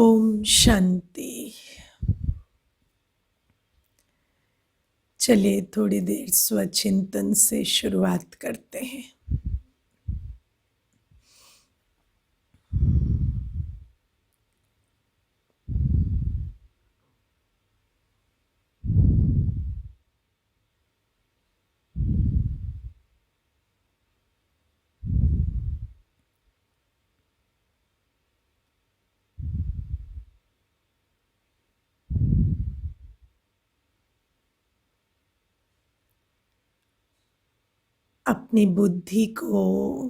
ओम शांति। चलिए थोड़ी देर स्वचिंतन से शुरुआत करते हैं। अपनी बुद्धि को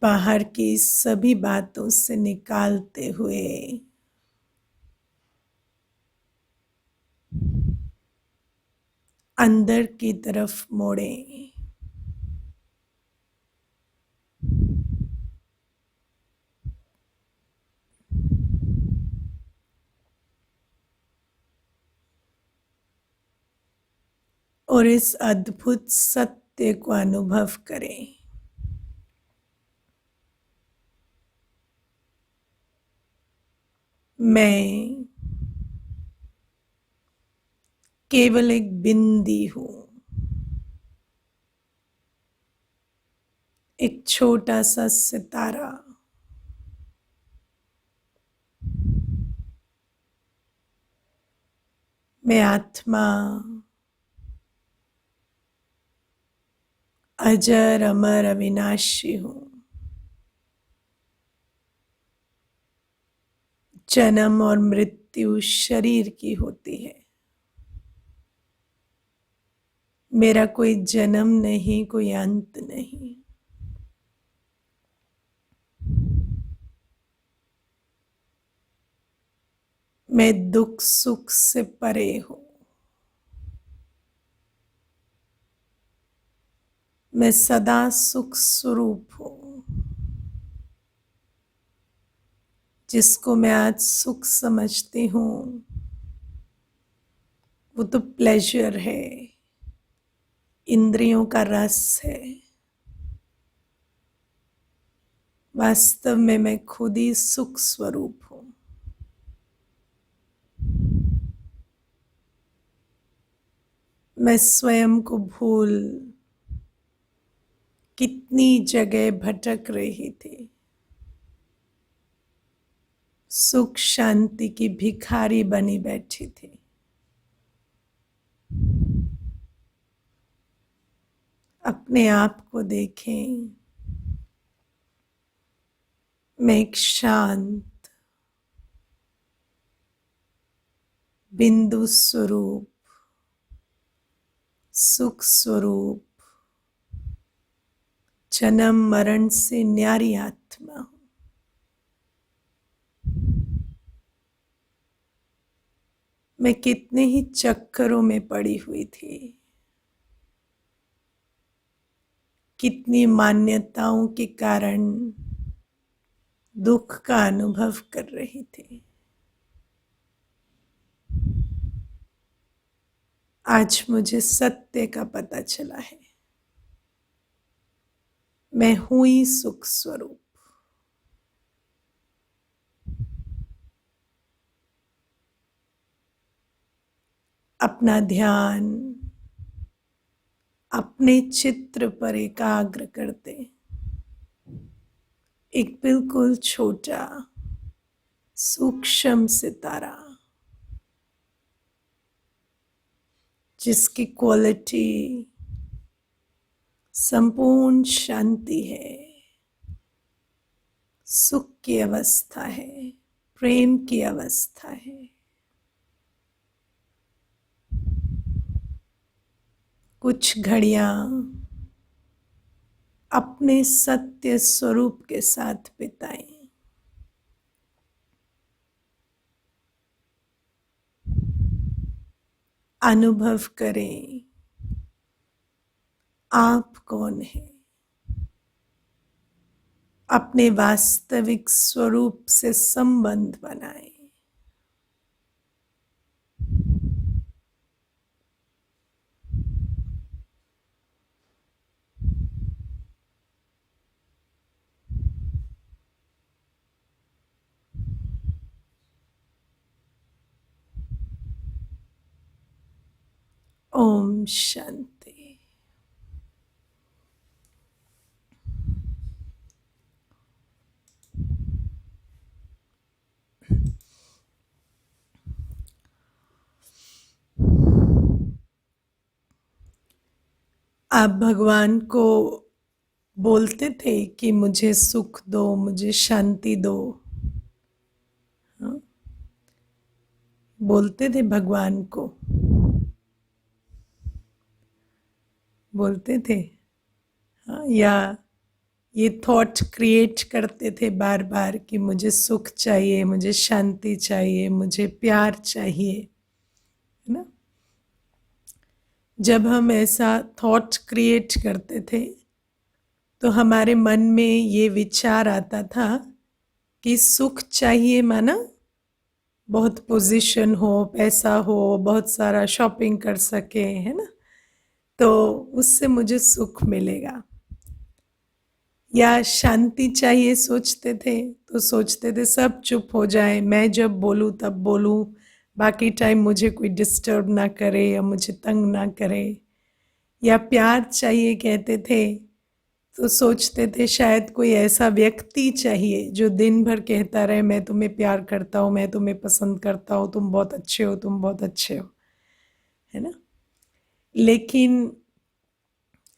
बाहर की सभी बातों से निकालते हुए अंदर की तरफ मोड़ें। और इस अद्भुत सत्य को अनुभव करें। मैं केवल एक बिंदी हूं, एक छोटा सा सितारा। मैं आत्मा अजर अमर अविनाशी हूं। जन्म और मृत्यु शरीर की होती है। मेरा कोई जन्म नहीं, कोई अंत नहीं। मैं दुख सुख से परे हूं। मैं सदा सुख स्वरूप हूं। जिसको मैं आज सुख समझती हूं वो तो प्लेजर है, इंद्रियों का रस है। वास्तव में मैं खुद ही सुख स्वरूप हूं। मैं स्वयं को भूल कितनी जगह भटक रही थी। सुख शांति की भिखारी बनी बैठी थी। अपने आप को देखें। मैं एक शांत बिंदु स्वरूप, सुख स्वरूप, जन्म मरण से न्यारी आत्मा हूं। मैं कितने ही चक्करों में पड़ी हुई थी, कितनी मान्यताओं के कारण दुख का अनुभव कर रही थी। आज मुझे सत्य का पता चला है। मैं हूं ही सुख स्वरूप। अपना ध्यान अपने चित्र पर एकाग्र करते। एक बिल्कुल छोटा सूक्ष्म सितारा जिसकी क्वालिटी संपूर्ण शांति है, सुख की अवस्था है, प्रेम की अवस्था है। कुछ घड़ियां अपने सत्य स्वरूप के साथ बिताएं। अनुभव करें आप कौन हैं। अपने वास्तविक स्वरूप से संबंध बनाएं। ओम शांति। आप भगवान को बोलते थे कि मुझे सुख दो, मुझे शांति दो। हाँ? बोलते थे भगवान को, बोलते थे। हाँ? या ये थॉट क्रिएट करते थे बार बार कि मुझे सुख चाहिए, मुझे शांति चाहिए, मुझे प्यार चाहिए, है ना? जब हम ऐसा थॉट क्रिएट करते थे तो हमारे मन में ये विचार आता था कि सुख चाहिए माना बहुत पोजीशन हो, पैसा हो, बहुत सारा शॉपिंग कर सके, है ना, तो उससे मुझे सुख मिलेगा। या शांति चाहिए सोचते थे तो सोचते थे सब चुप हो जाए, मैं जब बोलूँ तब बोलूँ, बाकी टाइम मुझे कोई डिस्टर्ब ना करे या मुझे तंग ना करे। या प्यार चाहिए कहते थे तो सोचते थे शायद कोई ऐसा व्यक्ति चाहिए जो दिन भर कहता रहे मैं तुम्हें प्यार करता हूँ, मैं तुम्हें पसंद करता हूँ, तुम बहुत अच्छे हो, तुम बहुत अच्छे हो, है ना। लेकिन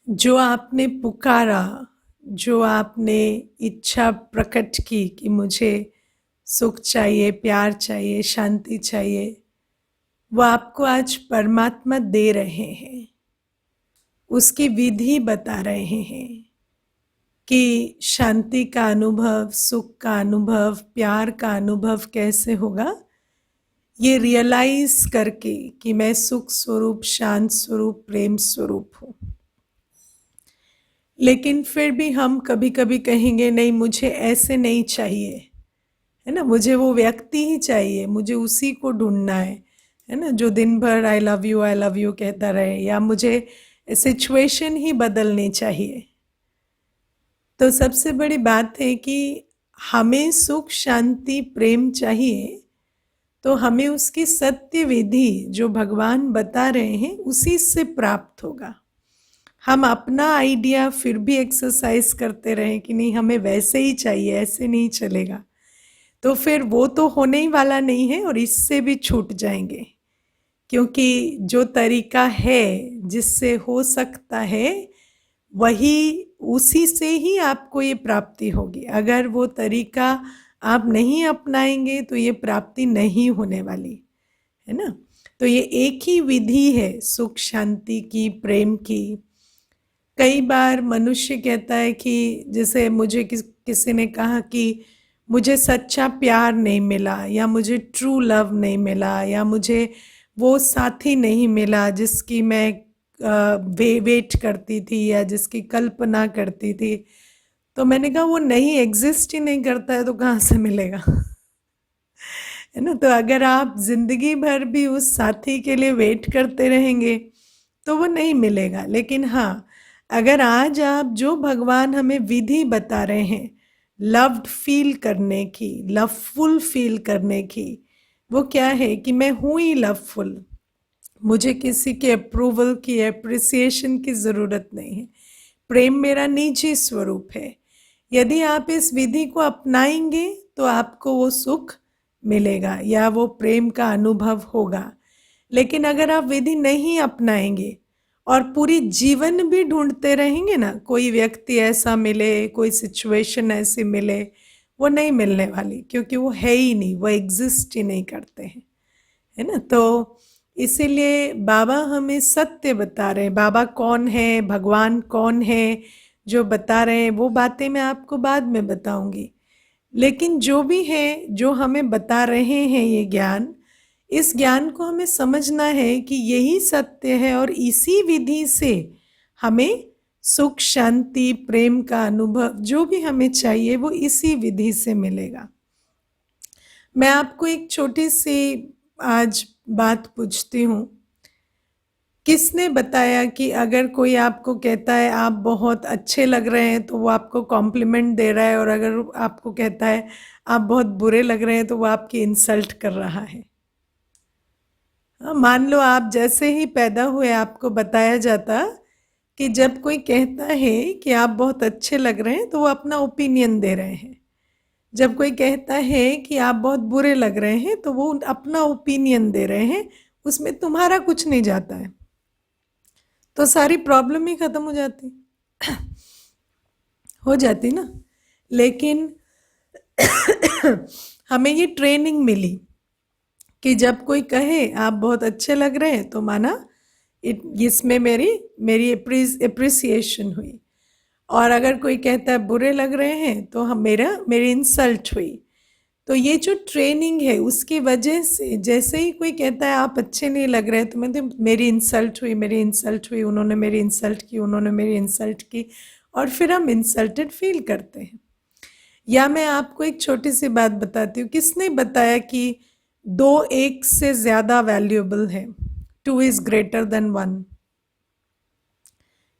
जो आपने पुकारा, जो आपने इच्छा प्रकट की कि मुझे सुख चाहिए, प्यार चाहिए, शांति चाहिए, वो आपको आज परमात्मा दे रहे हैं, उसकी विधि बता रहे हैं कि शांति का अनुभव, सुख का अनुभव, प्यार का अनुभव कैसे होगा। ये रियलाइज करके कि मैं सुख स्वरूप, शांत स्वरूप, प्रेम स्वरूप हूँ। लेकिन फिर भी हम कभी कभी कहेंगे नहीं, मुझे ऐसे नहीं चाहिए, है ना, मुझे वो व्यक्ति ही चाहिए, मुझे उसी को ढूंढना है ना, जो दिन भर आई लव यू कहता रहे, या मुझे सिचुएशन ही बदलनी चाहिए। तो सबसे बड़ी बात है कि हमें सुख, शांति, प्रेम चाहिए तो हमें उसकी सत्य विधि जो भगवान बता रहे हैं उसी से प्राप्त होगा। हम अपना आइडिया फिर भी एक्सरसाइज करते रहें कि नहीं हमें वैसे ही चाहिए, ऐसे नहीं चलेगा, तो फिर वो तो होने ही वाला नहीं है और इससे भी छूट जाएंगे। क्योंकि जो तरीका है जिससे हो सकता है वही, उसी से ही आपको ये प्राप्ति होगी। अगर वो तरीका आप नहीं अपनाएंगे तो ये प्राप्ति नहीं होने वाली, है ना। तो ये एक ही विधि है सुख शांति की, प्रेम की। कई बार मनुष्य कहता है कि जैसे मुझे किसी ने कहा कि मुझे सच्चा प्यार नहीं मिला, या मुझे ट्रू लव नहीं मिला, या मुझे वो साथी नहीं मिला जिसकी मैं वेट करती थी या जिसकी कल्पना करती थी। तो मैंने कहा वो नहीं, एग्जिस्ट ही नहीं करता है तो कहाँ से मिलेगा है ना। तो अगर आप जिंदगी भर भी उस साथी के लिए वेट करते रहेंगे तो वो नहीं मिलेगा। लेकिन हाँ, अगर आज आप जो भगवान हमें विधि बता रहे हैं लव्ड फील करने की, लवफुल फील करने की, वो क्या है कि मैं हूँ ही लवफुल, मुझे किसी के अप्रूवल की, एप्रिसिएशन की ज़रूरत नहीं है, प्रेम मेरा निजी स्वरूप है। यदि आप इस विधि को अपनाएंगे तो आपको वो सुख मिलेगा या वो प्रेम का अनुभव होगा। लेकिन अगर आप विधि नहीं अपनाएंगे और पूरी जीवन भी ढूंढते रहेंगे ना, कोई व्यक्ति ऐसा मिले, कोई सिचुएशन ऐसी मिले, वो नहीं मिलने वाली, क्योंकि वो है ही नहीं, वो एग्जिस्ट ही नहीं करते हैं, है ना। तो इसीलिए बाबा हमें सत्य बता रहे हैं। बाबा कौन है, भगवान कौन है, जो बता रहे हैं वो बातें मैं आपको बाद में बताऊंगी। लेकिन जो भी है, जो हमें बता रहे हैं ये ज्ञान, इस ज्ञान को हमें समझना है कि यही सत्य है और इसी विधि से हमें सुख शांति प्रेम का अनुभव जो भी हमें चाहिए वो इसी विधि से मिलेगा। मैं आपको एक छोटी सी आज बात पूछती हूँ, किसने बताया कि अगर कोई आपको कहता है आप बहुत अच्छे लग रहे हैं तो वो आपको कॉम्प्लीमेंट दे रहा है, और अगर आपको कहता है आप बहुत बुरे लग रहे हैं तो वो आपकी इंसल्ट कर रहा है? हाँ, मान लो आप जैसे ही पैदा हुए आपको बताया जाता कि जब कोई कहता है कि आप बहुत अच्छे लग रहे हैं तो वो अपना ओपिनियन दे रहे हैं, जब कोई कहता है कि आप बहुत बुरे लग रहे हैं तो वो अपना ओपिनियन दे रहे हैं, उसमें तुम्हारा कुछ नहीं जाता है, तो सारी प्रॉब्लम ही खत्म हो जाती ना। लेकिन हमें ये ट्रेनिंग मिली कि जब कोई कहे आप बहुत अच्छे लग रहे हैं तो माना इसमें मेरी मेरी एप्रिसिएशन हुई, और अगर कोई कहता है बुरे लग रहे हैं तो हम मेरी इंसल्ट हुई। तो ये जो ट्रेनिंग है उसकी वजह से जैसे ही कोई कहता है आप अच्छे नहीं लग रहे तो मैं तो मेरी इंसल्ट हुई, मेरी इंसल्ट हुई, उन्होंने मेरी इंसल्ट की, उन्होंने मेरी इंसल्ट की, और फिर हम इंसल्टेड फील करते हैं। या मैं आपको एक छोटी सी बात बताती हूँ, किसने बताया कि दो एक से ज़्यादा वैल्यूएबल है, 2 इज़ ग्रेटर देन 1,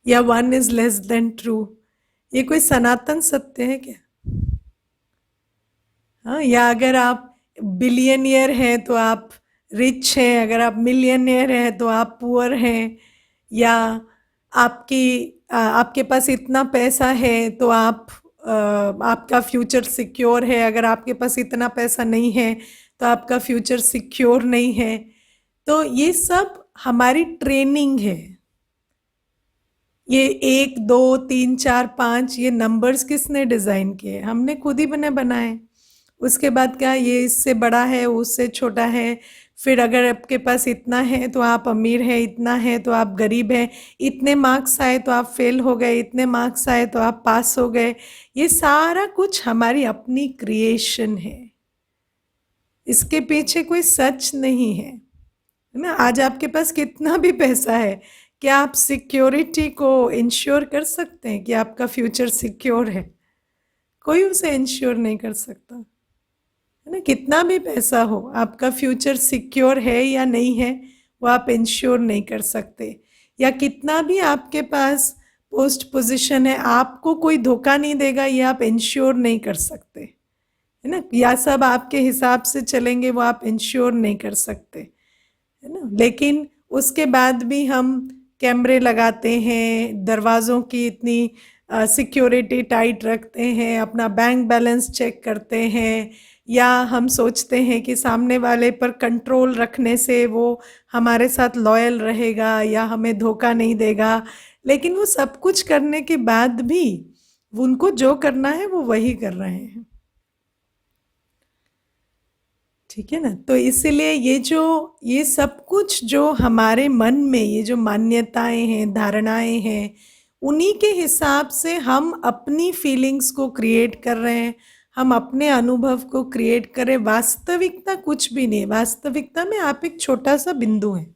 या 1 इज़ लेस देन ट्रू? ये कोई सनातन सत्य है क्या? हाँ, या अगर आप बिलियनियर हैं तो आप रिच हैं, अगर आप मिलियनियर हैं तो आप पुअर हैं, या आपके पास इतना पैसा है तो आपका फ्यूचर सिक्योर है, अगर आपके पास इतना पैसा नहीं है तो आपका फ्यूचर सिक्योर नहीं है। तो ये सब हमारी ट्रेनिंग है। ये 1 2 3 4 5 ये नंबर्स किसने डिज़ाइन किए? हमने खुद ही बनाए। उसके बाद क्या, ये इससे बड़ा है, उससे छोटा है, फिर अगर आपके पास इतना है तो आप अमीर हैं, इतना है तो आप गरीब हैं, इतने मार्क्स आए तो आप फेल हो गए, इतने मार्क्स आए तो आप पास हो गए। ये सारा कुछ हमारी अपनी क्रिएशन है, इसके पीछे कोई सच नहीं है ना। आज आपके पास कितना भी पैसा है, क्या आप सिक्योरिटी को इंश्योर कर सकते हैं कि आपका फ्यूचर सिक्योर है? कोई उसे इंश्योर नहीं कर सकता, है ना। कितना भी पैसा हो, आपका फ्यूचर सिक्योर है या नहीं है वो आप इंश्योर नहीं कर सकते। या कितना भी आपके पास पोस्ट पोजीशन है, आपको कोई धोखा नहीं देगा ये आप इंश्योर नहीं कर सकते, है ना। या सब आपके हिसाब से चलेंगे वो आप इंश्योर नहीं कर सकते, है ना। लेकिन उसके बाद भी हम कैमरे लगाते हैं, दरवाज़ों की इतनी सिक्योरिटी टाइट रखते हैं, अपना बैंक बैलेंस चेक करते हैं, या हम सोचते हैं कि सामने वाले पर कंट्रोल रखने से वो हमारे साथ लॉयल रहेगा या हमें धोखा नहीं देगा। लेकिन वो सब कुछ करने के बाद भी उनको जो करना है वो वही कर रहे हैं, ठीक है ना। तो इसीलिए ये सब कुछ जो हमारे मन में ये जो मान्यताएं हैं, धारणाएं हैं, उन्हीं के हिसाब से हम अपनी फीलिंग्स को क्रिएट कर रहे हैं, हम अपने अनुभव को क्रिएट कर रहे हैं। वास्तविकता कुछ भी नहीं है, वास्तविकता में आप एक छोटा सा बिंदु हैं।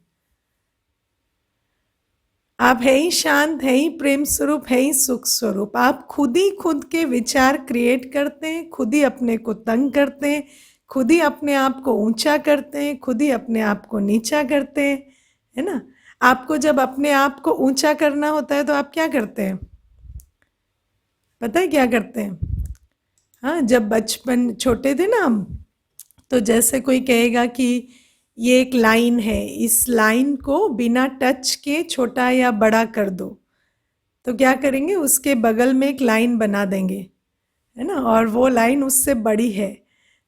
आप है ही शांत, है ही प्रेम स्वरूप, है ही सुख स्वरूप। आप खुद ही खुद के विचार क्रिएट करते हैं, खुद ही अपने को तंग करते हैं, खुद ही अपने आप को ऊंचा करते हैं, खुद ही अपने आप को नीचा करते हैं, है ना। आपको जब अपने आप को ऊंचा करना होता है तो आप क्या करते हैं? पता है क्या करते हैं? हाँ, जब बचपन छोटे थे ना हम, तो जैसे कोई कहेगा कि ये एक लाइन है, इस लाइन को बिना टच के छोटा या बड़ा कर दो, तो क्या करेंगे, उसके बगल में एक लाइन बना देंगे, है ना, और वो लाइन उससे बड़ी है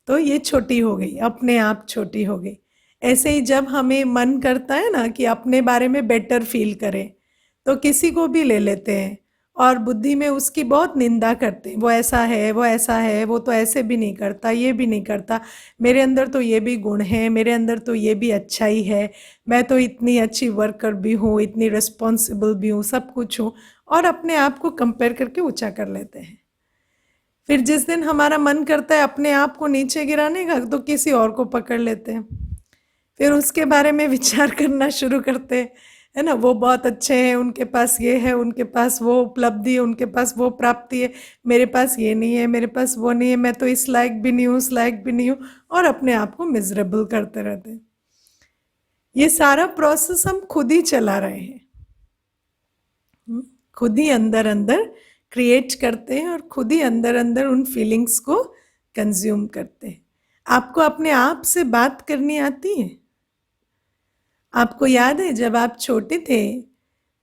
तो ये छोटी हो गई, अपने आप छोटी हो गई। ऐसे ही जब हमें मन करता है ना कि अपने बारे में बेटर फील करें तो किसी को भी ले लेते हैं और बुद्धि में उसकी बहुत निंदा करते हैं, वो ऐसा है, वो ऐसा है, वो तो ऐसे भी नहीं करता, ये भी नहीं करता, मेरे अंदर तो ये भी गुण है, मेरे अंदर तो ये भी अच्छाई है, मैं तो इतनी अच्छी वर्कर भी हूँ, इतनी रिस्पॉन्सिबल भी हूँ, सब कुछ हूँ, और अपने आप को कंपेयर करके ऊंचा कर लेते हैं। फिर जिस दिन हमारा मन करता है अपने आप को नीचे गिराने का तो किसी और को पकड़ लेते हैं, फिर उसके बारे में विचार करना शुरू करते हैं, है ना। वो बहुत अच्छे हैं, उनके पास ये है, उनके पास वो उपलब्धि है, उनके पास वो प्राप्ति है, मेरे पास ये नहीं है, मेरे पास वो नहीं है, मैं तो इस लायक भी नहीं हूँ, उस लायक भी नहीं हूँ, और अपने आप को मिजरेबल करते रहते हैं। ये सारा प्रोसेस हम खुद ही चला रहे हैं, खुद ही अंदर अंदर क्रिएट करते हैं और खुद ही अंदर अंदर उन फीलिंग्स को कंज्यूम करते हैं। आपको अपने आप से बात करनी आती है? आपको याद है जब आप छोटे थे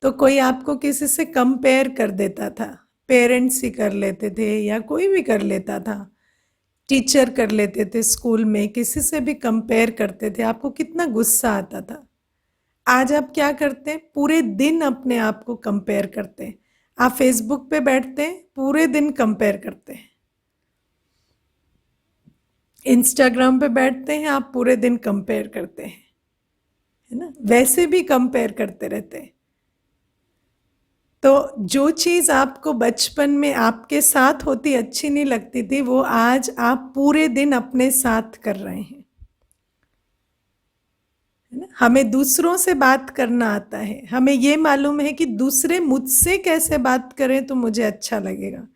तो कोई आपको किसी से कंपेयर कर देता था, पेरेंट्स ही कर लेते थे या कोई भी कर लेता था, टीचर कर लेते थे, स्कूल में किसी से भी कंपेयर करते थे, आपको कितना गुस्सा आता था। आज आप क्या करते हैं? पूरे दिन अपने आप को कंपेयर करते हैं। आप फेसबुक पे बैठते हैं, पूरे दिन कंपेयर करते हैं। इंस्टाग्राम पे बैठते हैं, आप पूरे दिन कंपेयर करते हैं, है ना? वैसे भी कंपेयर करते रहते हैं। तो जो चीज़ आपको बचपन में आपके साथ होती अच्छी नहीं लगती थी, वो आज आप पूरे दिन अपने साथ कर रहे हैं, है ना? हमें दूसरों से बात करना आता है, हमें ये मालूम है कि दूसरे मुझसे कैसे बात करें तो मुझे अच्छा लगेगा,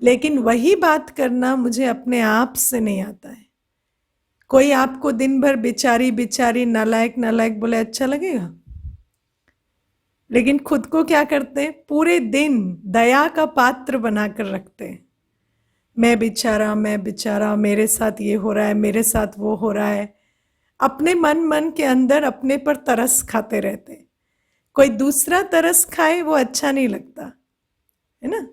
लेकिन वही बात करना मुझे अपने आप से नहीं आता है। कोई आपको दिन भर बेचारी बेचारी नालायक नालायक बोले, अच्छा लगेगा? लेकिन खुद को क्या करते हैं? पूरे दिन दया का पात्र बनाकर रखते हैं। मैं बेचारा, मेरे साथ ये हो रहा है, मेरे साथ वो हो रहा है। अपने मन मन के अंदर अपने पर तरस खाते रहते हैं। कोई दूसरा तरस खाए वो अच्छा नहीं लगता, है ना?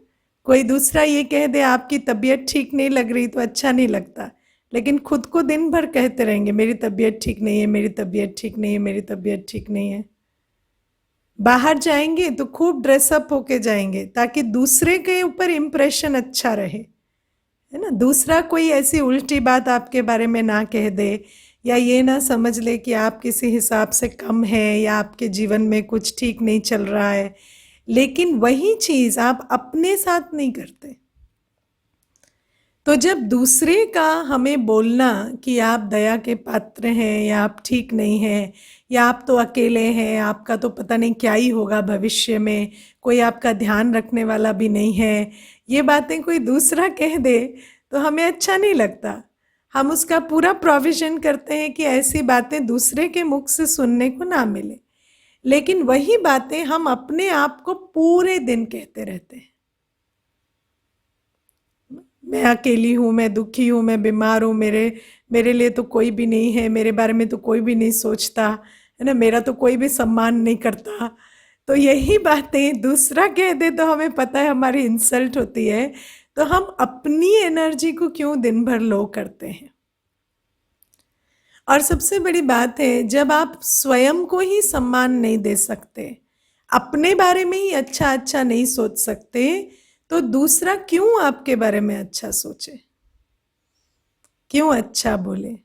कोई दूसरा ये कह दे आपकी तबीयत ठीक नहीं लग रही तो अच्छा नहीं लगता, लेकिन खुद को दिन भर कहते रहेंगे मेरी तबीयत ठीक नहीं है, मेरी तबीयत ठीक नहीं है, मेरी तबीयत ठीक नहीं है। बाहर जाएंगे तो खूब ड्रेसअप होके जाएंगे ताकि दूसरे के ऊपर इम्प्रेशन अच्छा रहे, है ना? दूसरा कोई ऐसी उल्टी बात आपके बारे में ना कह दे या ये ना समझ ले कि आप किसी हिसाब से कम हैं या आपके जीवन में कुछ ठीक नहीं चल रहा है, लेकिन वही चीज़ आप अपने साथ नहीं करते। तो जब दूसरे का हमें बोलना कि आप दया के पात्र हैं या आप ठीक नहीं हैं या आप तो अकेले हैं, आपका तो पता नहीं क्या ही होगा भविष्य में, कोई आपका ध्यान रखने वाला भी नहीं है, ये बातें कोई दूसरा कह दे तो हमें अच्छा नहीं लगता। हम उसका पूरा प्रोविज़न करते हैं कि ऐसी बातें दूसरे के मुख से सुनने को ना मिले, लेकिन वही बातें हम अपने आप को पूरे दिन कहते रहते हैं। मैं अकेली हूँ, मैं दुखी हूँ, मैं बीमार हूँ, मेरे मेरे लिए तो कोई भी नहीं है, मेरे बारे में तो कोई भी नहीं सोचता, है ना? मेरा तो कोई भी सम्मान नहीं करता। तो यही बातें दूसरा कह दे तो हमें पता है हमारी इंसल्ट होती है, तो हम अपनी एनर्जी को क्यों दिन भर लो करते हैं? और सबसे बड़ी बात है जब आप स्वयं को ही सम्मान नहीं दे सकते, अपने बारे में ही अच्छा अच्छा नहीं सोच सकते, तो दूसरा क्यों आपके बारे में अच्छा सोचे, क्यों अच्छा बोले, है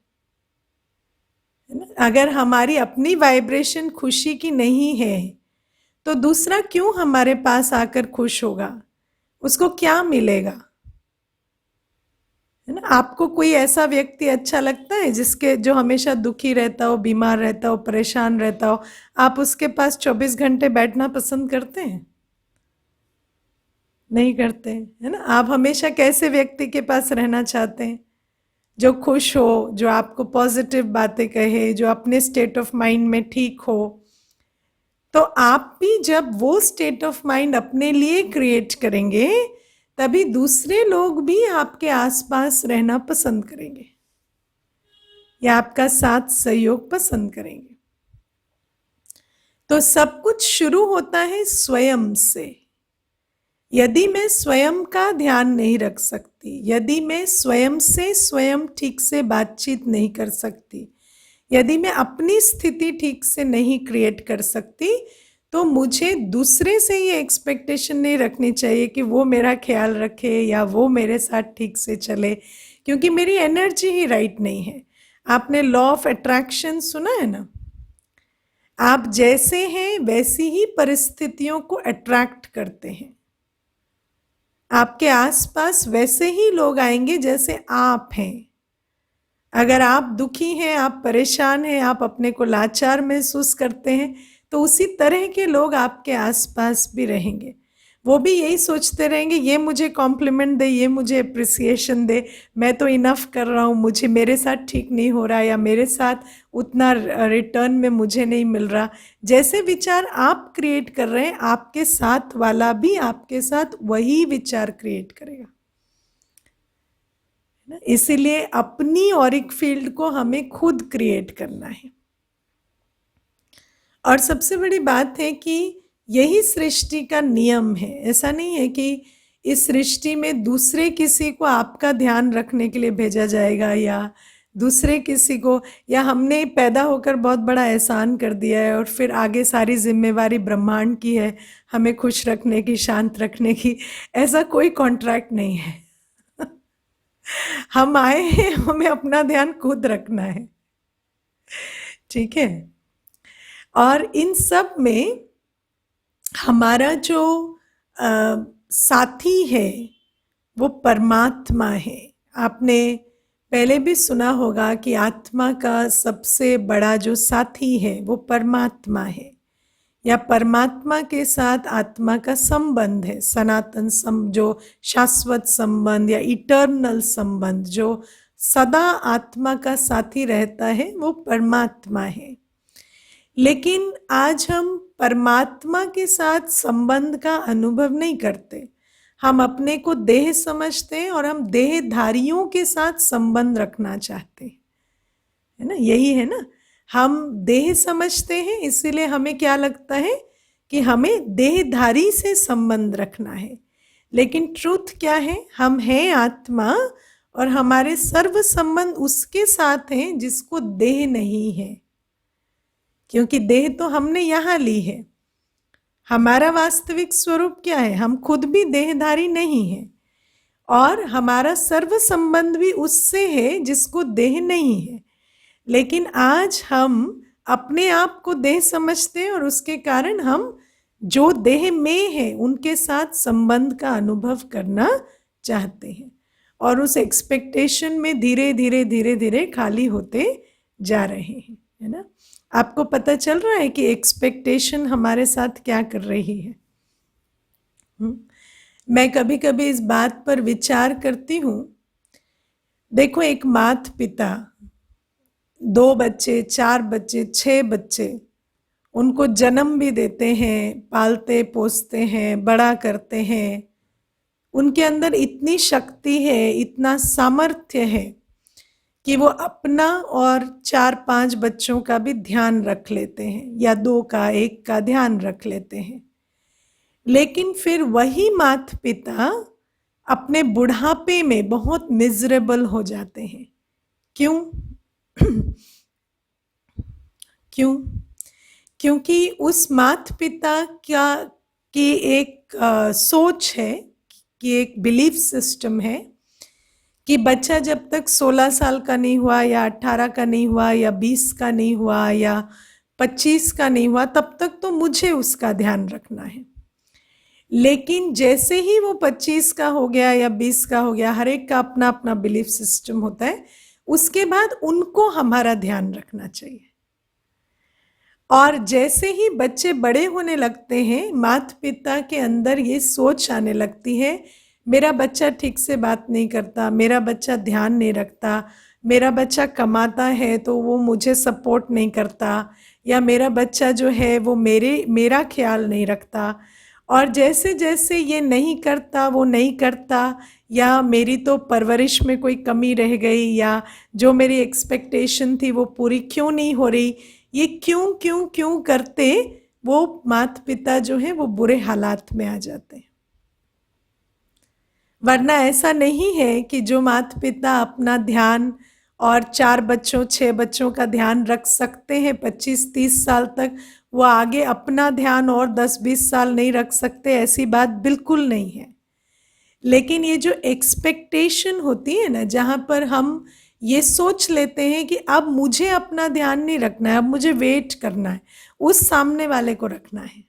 ना? अगर हमारी अपनी वाइब्रेशन खुशी की नहीं है तो दूसरा क्यों हमारे पास आकर खुश होगा? उसको क्या मिलेगा, है ना? आपको कोई ऐसा व्यक्ति अच्छा लगता है जिसके जो हमेशा दुखी रहता हो, बीमार रहता हो, परेशान रहता हो, आप उसके पास 24 घंटे बैठना पसंद करते हैं? नहीं करते, है ना? आप हमेशा कैसे व्यक्ति के पास रहना चाहते हैं? जो खुश हो, जो आपको पॉजिटिव बातें कहे, जो अपने स्टेट ऑफ माइंड में ठीक हो। तो आप भी जब वो स्टेट ऑफ माइंड अपने लिए क्रिएट करेंगे, तभी दूसरे लोग भी आपके आसपास रहना पसंद करेंगे या आपका साथ सहयोग पसंद करेंगे। तो सब कुछ शुरू होता है स्वयं से। यदि मैं स्वयं का ध्यान नहीं रख सकती, यदि मैं स्वयं से स्वयं ठीक से बातचीत नहीं कर सकती, यदि मैं अपनी स्थिति ठीक से नहीं क्रिएट कर सकती, तो मुझे दूसरे से ये एक्सपेक्टेशन नहीं रखनी चाहिए कि वो मेरा ख्याल रखे या वो मेरे साथ ठीक से चले, क्योंकि मेरी एनर्जी ही राइट नहीं है। आपने लॉ ऑफ अट्रैक्शन सुना है ना? आप जैसे हैं वैसी ही परिस्थितियों को अट्रैक्ट करते हैं। आपके आसपास वैसे ही लोग आएंगे जैसे आप हैं। अगर आप दुखी हैं, आप परेशान हैं, आप अपने को लाचार महसूस करते हैं, तो उसी तरह के लोग आपके आसपास भी रहेंगे। वो भी यही सोचते रहेंगे ये मुझे कॉम्प्लीमेंट दे, ये मुझे अप्रिसिएशन दे, मैं तो इनफ कर रहा हूँ, मुझे मेरे साथ ठीक नहीं हो रहा या मेरे साथ उतना रिटर्न में मुझे नहीं मिल रहा। जैसे विचार आप क्रिएट कर रहे हैं, आपके साथ वाला भी आपके साथ वही विचार क्रिएट करेगा। इसीलिए अपनी ऑरिक फील्ड को हमें खुद क्रिएट करना है। और सबसे बड़ी बात है कि यही सृष्टि का नियम है। ऐसा नहीं है कि इस सृष्टि में दूसरे किसी को आपका ध्यान रखने के लिए भेजा जाएगा, या दूसरे किसी को, या हमने पैदा होकर बहुत बड़ा एहसान कर दिया है और फिर आगे सारी जिम्मेवारी ब्रह्मांड की है हमें खुश रखने की, शांत रखने की। ऐसा कोई कॉन्ट्रैक्ट नहीं है। हम आए हैं, हमें अपना ध्यान खुद रखना है। ठीक है। और इन सब में हमारा जो साथी है वो परमात्मा है। आपने पहले भी सुना होगा कि आत्मा का सबसे बड़ा जो साथी है वो परमात्मा है, या परमात्मा के साथ आत्मा का संबंध है, सनातन जो शाश्वत संबंध या इटर्नल संबंध जो सदा आत्मा का साथी रहता है, वो परमात्मा है। लेकिन आज हम परमात्मा के साथ संबंध का अनुभव नहीं करते। हम अपने को देह समझते हैं और हम देहधारियों के साथ संबंध रखना चाहते हैं, है ना? यही है ना, हम देह समझते हैं, इसीलिए हमें क्या लगता है कि हमें देहधारी से संबंध रखना है। लेकिन ट्रुथ क्या है? हम हैं आत्मा और हमारे सर्व संबंध उसके साथ हैं जिसको देह नहीं है, क्योंकि देह तो हमने यहाँ ली है। हमारा वास्तविक स्वरूप क्या है? हम खुद भी देहधारी नहीं है, और हमारा सर्व संबंध भी उससे है जिसको देह नहीं है। लेकिन आज हम अपने आप को देह समझते हैं और उसके कारण हम जो देह में है उनके साथ संबंध का अनुभव करना चाहते हैं, और उस एक्सपेक्टेशन में धीरे धीरे धीरे धीरे खाली होते जा रहे हैं, है ना? आपको पता चल रहा है कि एक्सपेक्टेशन हमारे साथ क्या कर रही है? मैं कभी कभी इस बात पर विचार करती हूँ। देखो, एक माता पिता 2 बच्चे, 4 बच्चे, 6 बच्चे, उनको जन्म भी देते हैं, पालते पोसते हैं, बड़ा करते हैं। उनके अंदर इतनी शक्ति है, इतना सामर्थ्य है कि वो अपना और 4-5 बच्चों का भी ध्यान रख लेते हैं, या 2 का, 1 का ध्यान रख लेते हैं। लेकिन फिर वही माता पिता अपने बुढ़ापे में बहुत मिजरेबल हो जाते हैं। क्यों? क्यों? क्योंकि उस माता पिता की एक सोच है, कि एक बिलीफ सिस्टम है कि बच्चा जब तक 16 साल का नहीं हुआ, या 18 का नहीं हुआ, या 20 का नहीं हुआ, या 25 का नहीं हुआ, तब तक तो मुझे उसका ध्यान रखना है। लेकिन जैसे ही वो 25 का हो गया या 20 का हो गया, हर एक का अपना अपना बिलीफ सिस्टम होता है, उसके बाद उनको हमारा ध्यान रखना चाहिए। और जैसे ही बच्चे बड़े होने लगते हैं, माता पिता के अंदर ये सोच आने लगती है, मेरा बच्चा ठीक से बात नहीं करता, मेरा बच्चा ध्यान नहीं रखता, मेरा बच्चा कमाता है तो वो मुझे सपोर्ट नहीं करता, या मेरा बच्चा जो है वो मेरा ख्याल नहीं रखता। और जैसे जैसे ये नहीं करता, वो नहीं करता, या मेरी तो परवरिश में कोई कमी रह गई, या जो मेरी एक्सपेक्टेशन थी वो पूरी क्यों नहीं हो रही, ये क्यों क्यों क्यों करते वो माता पिता जो है वो बुरे हालात में आ जाते हैं। वरना ऐसा नहीं है कि जो माता पिता अपना ध्यान और 4 बच्चों 6 बच्चों का ध्यान रख सकते हैं 25-30 साल तक, वो आगे अपना ध्यान और 10-20 साल नहीं रख सकते, ऐसी बात बिल्कुल नहीं है। लेकिन ये जो एक्सपेक्टेशन होती है ना, जहाँ पर हम ये सोच लेते हैं कि अब मुझे अपना ध्यान नहीं रखना है, अब मुझे वेट करना है, उस सामने वाले को रखना है।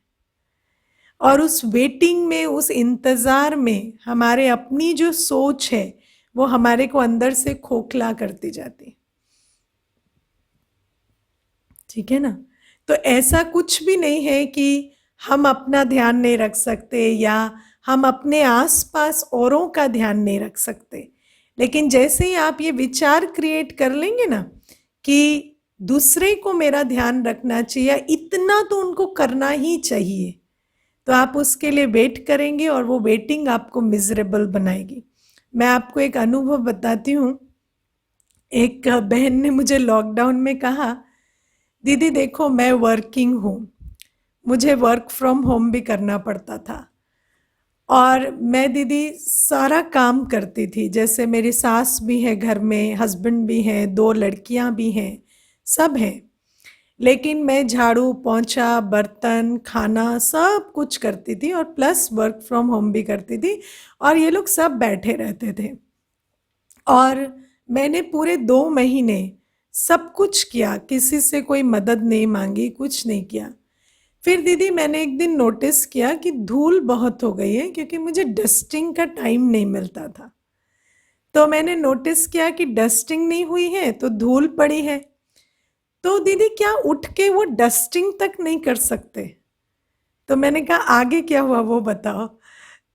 और उस वेटिंग में, उस इंतज़ार में हमारे अपनी जो सोच है वो हमारे को अंदर से खोखला करती जाती। ठीक है ना? तो ऐसा कुछ भी नहीं है कि हम अपना ध्यान नहीं रख सकते, या हम अपने आसपास औरों का ध्यान नहीं रख सकते। लेकिन जैसे ही आप ये विचार क्रिएट कर लेंगे ना कि दूसरे को मेरा ध्यान रखना चाहिए, इतना तो उनको करना ही चाहिए, तो आप उसके लिए वेट करेंगे और वो वेटिंग आपको मिजरेबल बनाएगी। मैं आपको एक अनुभव बताती हूँ। एक बहन ने मुझे लॉकडाउन में कहा, दीदी देखो, मैं वर्किंग हूँ, मुझे वर्क फ्रॉम होम भी करना पड़ता था। और मैं दीदी सारा काम करती थी, जैसे मेरी सास भी है घर में, हस्बैंड भी हैं, दो लड़कियां भी हैं, सब हैं। लेकिन मैं झाड़ू पोंछा बर्तन खाना सब कुछ करती थी और प्लस वर्क फ्रॉम होम भी करती थी। और ये लोग सब बैठे रहते थे। और मैंने पूरे 2 महीने सब कुछ किया, किसी से कोई मदद नहीं मांगी, कुछ नहीं किया। फिर दीदी मैंने एक दिन नोटिस किया कि धूल बहुत हो गई है, क्योंकि मुझे डस्टिंग का टाइम नहीं मिलता था। तो मैंने नोटिस किया कि डस्टिंग नहीं हुई है तो धूल पड़ी है। तो दीदी क्या उठ के वो डस्टिंग तक नहीं कर सकते? तो मैंने कहा आगे क्या हुआ वो बताओ।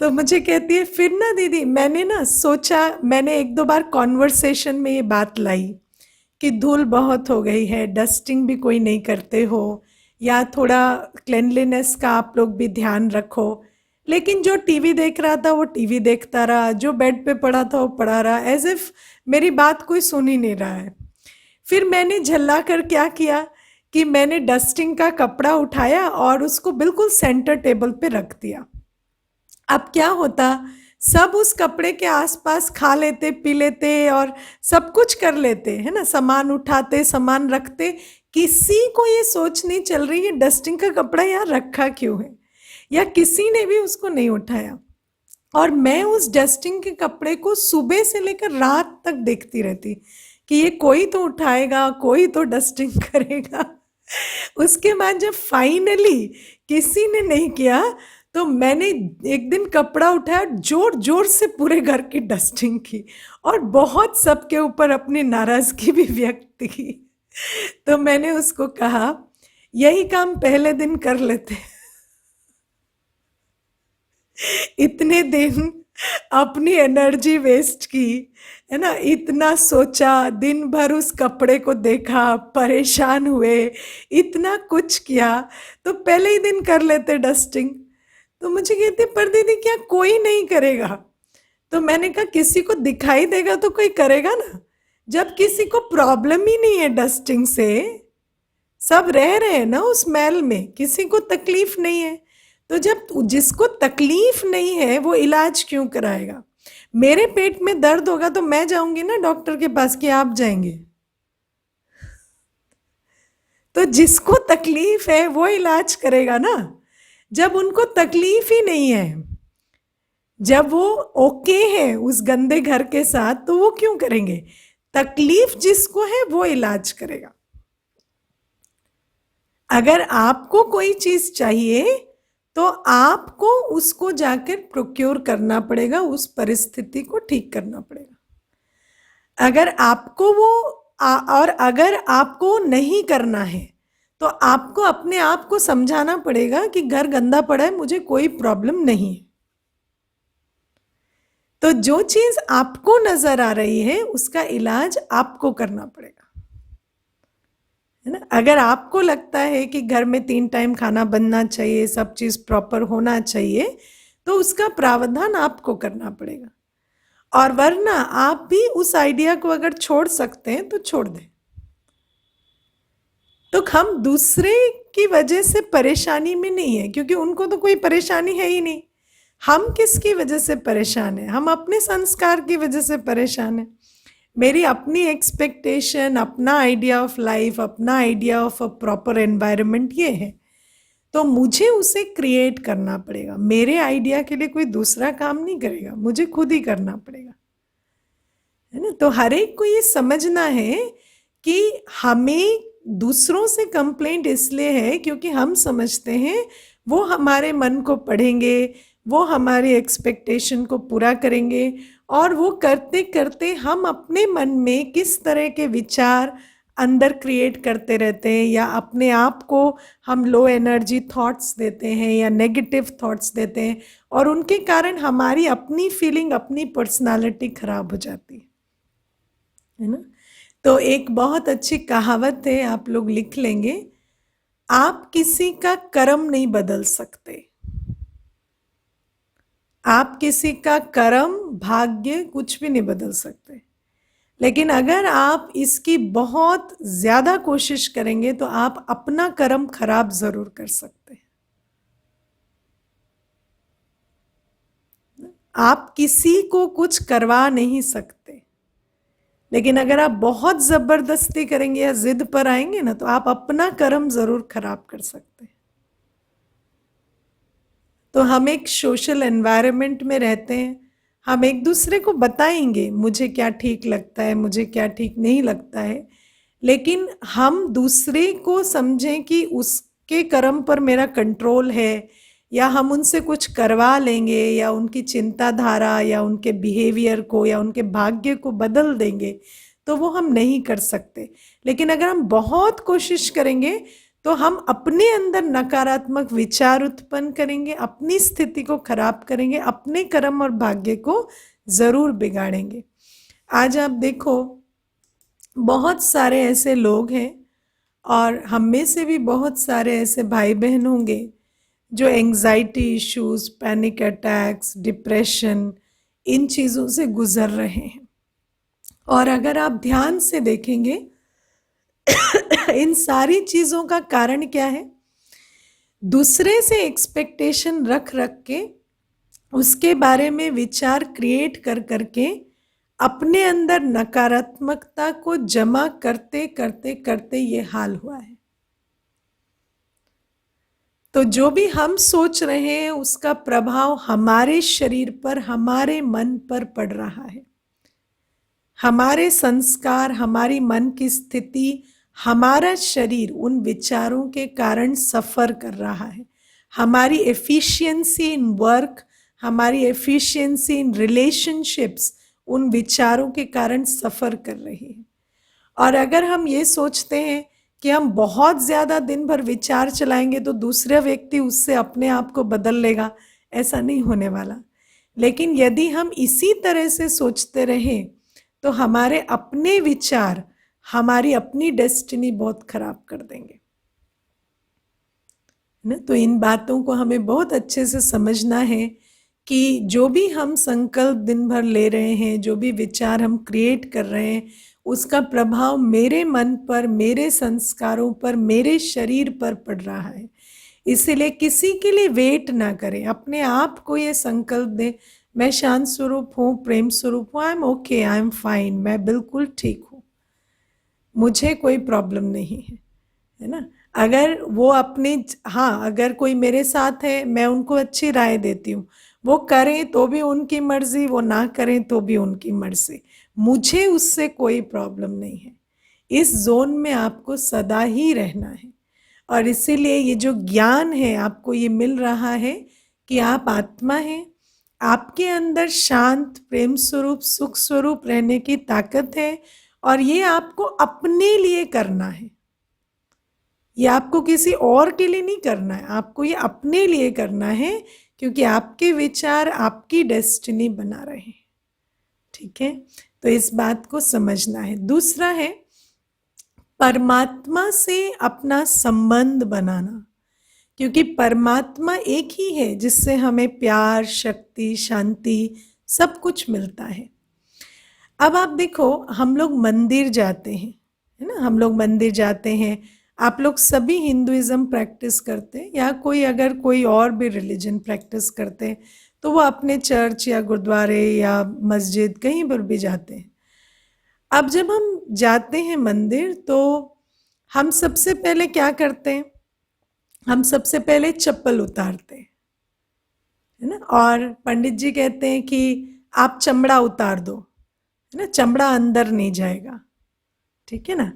तो मुझे कहती है फिर ना दीदी मैंने ना सोचा, मैंने एक दो बार कॉन्वर्सेशन में ये बात लाई कि धूल बहुत हो गई है, डस्टिंग भी कोई नहीं करते हो, या थोड़ा क्लेanलीनेस का आप लोग भी ध्यान रखो। लेकिन जो टीवी देख रहा था वो टीवी देखता रहा, जो बेड पे पड़ा था वो पड़ा रहा, एज इफ मेरी बात कोई सुन ही नहीं रहा है। फिर मैंने झल्ला कर क्या किया कि मैंने डस्टिंग का कपड़ा उठाया और उसको बिल्कुल सेंटर टेबल पे रख दिया। अब क्या होता, सब उस कपड़े के आसपास खा लेते पी लेते और सब कुछ कर लेते, है ना, सामान उठाते सामान रखते। किसी को ये सोच नहीं चल रही है डस्टिंग का कपड़ा यहाँ रखा क्यों है, या किसी ने भी उसको नहीं उठाया। और मैं उस डस्टिंग के कपड़े को सुबह से लेकर रात तक देखती रहती कि ये कोई तो उठाएगा, कोई तो डस्टिंग करेगा। उसके बाद जब फाइनली किसी ने नहीं किया तो मैंने एक दिन कपड़ा उठाया, जोर जोर से पूरे घर की डस्टिंग की और बहुत सबके ऊपर अपनी नाराजगी भी व्यक्त की। तो मैंने उसको कहा यही काम पहले दिन कर लेते, इतने दिन अपनी एनर्जी वेस्ट की, है ना, इतना सोचा, दिन भर उस कपड़े को देखा, परेशान हुए, इतना कुछ किया, तो पहले ही दिन कर लेते डस्टिंग। तो मुझे कहते पर दीदी क्या कोई नहीं करेगा? तो मैंने कहा किसी को दिखाई देगा तो कोई करेगा ना। जब किसी को प्रॉब्लम ही नहीं है डस्टिंग से, सब रह रहे हैं ना उस महल में, किसी को तकलीफ नहीं है, तो जब जिसको तकलीफ नहीं है वो इलाज क्यों कराएगा? मेरे पेट में दर्द होगा तो मैं जाऊंगी ना डॉक्टर के पास कि आप जाएंगे? तो जिसको तकलीफ है वो इलाज करेगा ना। जब उनको तकलीफ ही नहीं है, जब वो ओके है उस गंदे घर के साथ, तो वो क्यों करेंगे? तकलीफ जिसको है वो इलाज करेगा। अगर आपको कोई चीज चाहिए तो आपको उसको जाकर प्रोक्योर करना पड़ेगा, उस परिस्थिति को ठीक करना पड़ेगा। अगर आपको वो और अगर आपको नहीं करना है तो आपको अपने आप को समझाना पड़ेगा कि घर गंदा पड़ा है, मुझे कोई प्रॉब्लम नहीं है। तो जो चीज आपको नजर आ रही है उसका इलाज आपको करना पड़ेगा, है ना। अगर आपको लगता है कि घर में 3 टाइम खाना बनना चाहिए, सब चीज प्रॉपर होना चाहिए, तो उसका प्रावधान आपको करना पड़ेगा। और वरना आप भी उस आइडिया को अगर छोड़ सकते हैं तो छोड़ दें। तो हम दूसरे की वजह से परेशानी में नहीं है, क्योंकि उनको तो कोई परेशानी है ही नहीं। हम किसकी वजह से परेशान हैं? हम अपने संस्कार की वजह से परेशान हैं। मेरी अपनी एक्सपेक्टेशन, अपना आइडिया ऑफ लाइफ, अपना idea of a proper environment ये है, तो मुझे उसे क्रिएट करना पड़ेगा। मेरे आइडिया के लिए कोई दूसरा काम नहीं करेगा, मुझे खुद ही करना पड़ेगा, है ना। तो हर एक को ये समझना है कि हमें दूसरों से कंप्लेंट इसलिए है क्योंकि हम समझते हैं वो हमारे मन को पढ़ेंगे, वो हमारी एक्सपेक्टेशन को पूरा करेंगे, और वो करते करते हम अपने मन में किस तरह के विचार अंदर क्रिएट करते रहते हैं, या अपने आप को हम लो एनर्जी थॉट्स देते हैं या नेगेटिव थॉट्स देते हैं, और उनके कारण हमारी अपनी फीलिंग, अपनी पर्सनालिटी खराब हो जाती है ना। तो एक बहुत अच्छी कहावत है, आप लोग लिख लेंगे, आप किसी का कर्म नहीं बदल सकते, आप किसी का कर्म भाग्य कुछ भी नहीं बदल सकते, लेकिन अगर आप इसकी बहुत ज्यादा कोशिश करेंगे तो आप अपना कर्म खराब जरूर कर सकते हैं। आप किसी को कुछ करवा नहीं सकते, लेकिन अगर आप बहुत जबरदस्ती करेंगे या जिद पर आएंगे ना, तो आप अपना कर्म जरूर खराब कर सकते हैं। तो हम एक सोशल एनवायरनमेंट में रहते हैं, हम एक दूसरे को बताएंगे मुझे क्या ठीक लगता है, मुझे क्या ठीक नहीं लगता है, लेकिन हम दूसरे को समझें कि उसके कर्म पर मेरा कंट्रोल है, या हम उनसे कुछ करवा लेंगे या उनकी चिंताधारा या उनके बिहेवियर को या उनके भाग्य को बदल देंगे, तो वो हम नहीं कर सकते। लेकिन अगर हम बहुत कोशिश करेंगे तो हम अपने अंदर नकारात्मक विचार उत्पन्न करेंगे, अपनी स्थिति को खराब करेंगे, अपने कर्म और भाग्य को जरूर बिगाड़ेंगे। आज आप देखो बहुत सारे ऐसे लोग हैं, और हम में से भी बहुत सारे ऐसे भाई बहन होंगे जो anxiety issues, panic attacks, depression, इन चीज़ों से गुजर रहे हैं। और अगर आप ध्यान से देखेंगे इन सारी चीज़ों का कारण क्या है? दूसरे से एक्सपेक्टेशन रख रख के, उसके बारे में विचार क्रिएट कर करके, अपने अंदर नकारात्मकता को जमा करते करते करते ये हाल हुआ है। तो जो भी हम सोच रहे हैं उसका प्रभाव हमारे शरीर पर, हमारे मन पर पड़ रहा है। हमारे संस्कार, हमारी मन की स्थिति, हमारा शरीर उन विचारों के कारण सफर कर रहा है। हमारी एफिशिएंसी इन वर्क, हमारी एफिशिएंसी इन रिलेशनशिप्स उन विचारों के कारण सफर कर रही है। और अगर हम ये सोचते हैं कि हम बहुत ज़्यादा दिन भर विचार चलाएंगे तो दूसरा व्यक्ति उससे अपने आप को बदल लेगा, ऐसा नहीं होने वाला। लेकिन यदि हम इसी तरह से सोचते रहें तो हमारे अपने विचार हमारी अपनी डेस्टिनी बहुत खराब कर देंगे ना। तो इन बातों को हमें बहुत अच्छे से समझना है कि जो भी हम संकल्प दिन भर ले रहे हैं, जो भी विचार हम क्रिएट कर रहे हैं, उसका प्रभाव मेरे मन पर, मेरे संस्कारों पर, मेरे शरीर पर पड़ रहा है। इसीलिए किसी के लिए वेट ना करें, अपने आप को ये संकल्प दें, मैं शांत स्वरूप हूँ, प्रेम स्वरूप हूँ, I am okay, I am fine, मैं बिल्कुल ठीक हूँ, मुझे कोई प्रॉब्लम नहीं है ना। अगर वो अपनी, हाँ, अगर कोई मेरे साथ है, मैं उनको अच्छी राय देती हूँ, वो करें तो भी उनकी मर्जी, वो ना करें तो भी उनकी मर्जी, मुझे उससे कोई प्रॉब्लम नहीं है। इस जोन में आपको सदा ही रहना है। और इसीलिए ये जो ज्ञान है आपको ये मिल रहा है कि आप आत्मा हैं, आपके अंदर शांत, प्रेम स्वरूप, सुख स्वरूप रहने की ताकत है, और ये आपको अपने लिए करना है। ये आपको किसी और के लिए नहीं करना है, आपको ये अपने लिए करना है, क्योंकि आपके विचार आपकी डेस्टिनी बना रहे हैं। ठीक है, तो इस बात को समझना है। दूसरा है परमात्मा से अपना संबंध बनाना, क्योंकि परमात्मा एक ही है जिससे हमें प्यार, शक्ति, शांति सब कुछ मिलता है। अब आप देखो, हम लोग मंदिर जाते हैं, है ना, हम लोग मंदिर जाते हैं। आप लोग सभी हिंदुइज्म प्रैक्टिस करते हैं, या कोई अगर कोई और भी रिलीजन प्रैक्टिस करते हैं तो वो अपने चर्च या गुरुद्वारे या मस्जिद कहीं पर भी जाते हैं। अब जब हम जाते हैं मंदिर तो हम सबसे पहले क्या करते हैं? हम सबसे पहले चप्पल उतारते हैं, है ना। और पंडित जी कहते हैं कि आप चमड़ा उतार दो, है ना, चमड़ा अंदर नहीं जाएगा। ठीक है ना।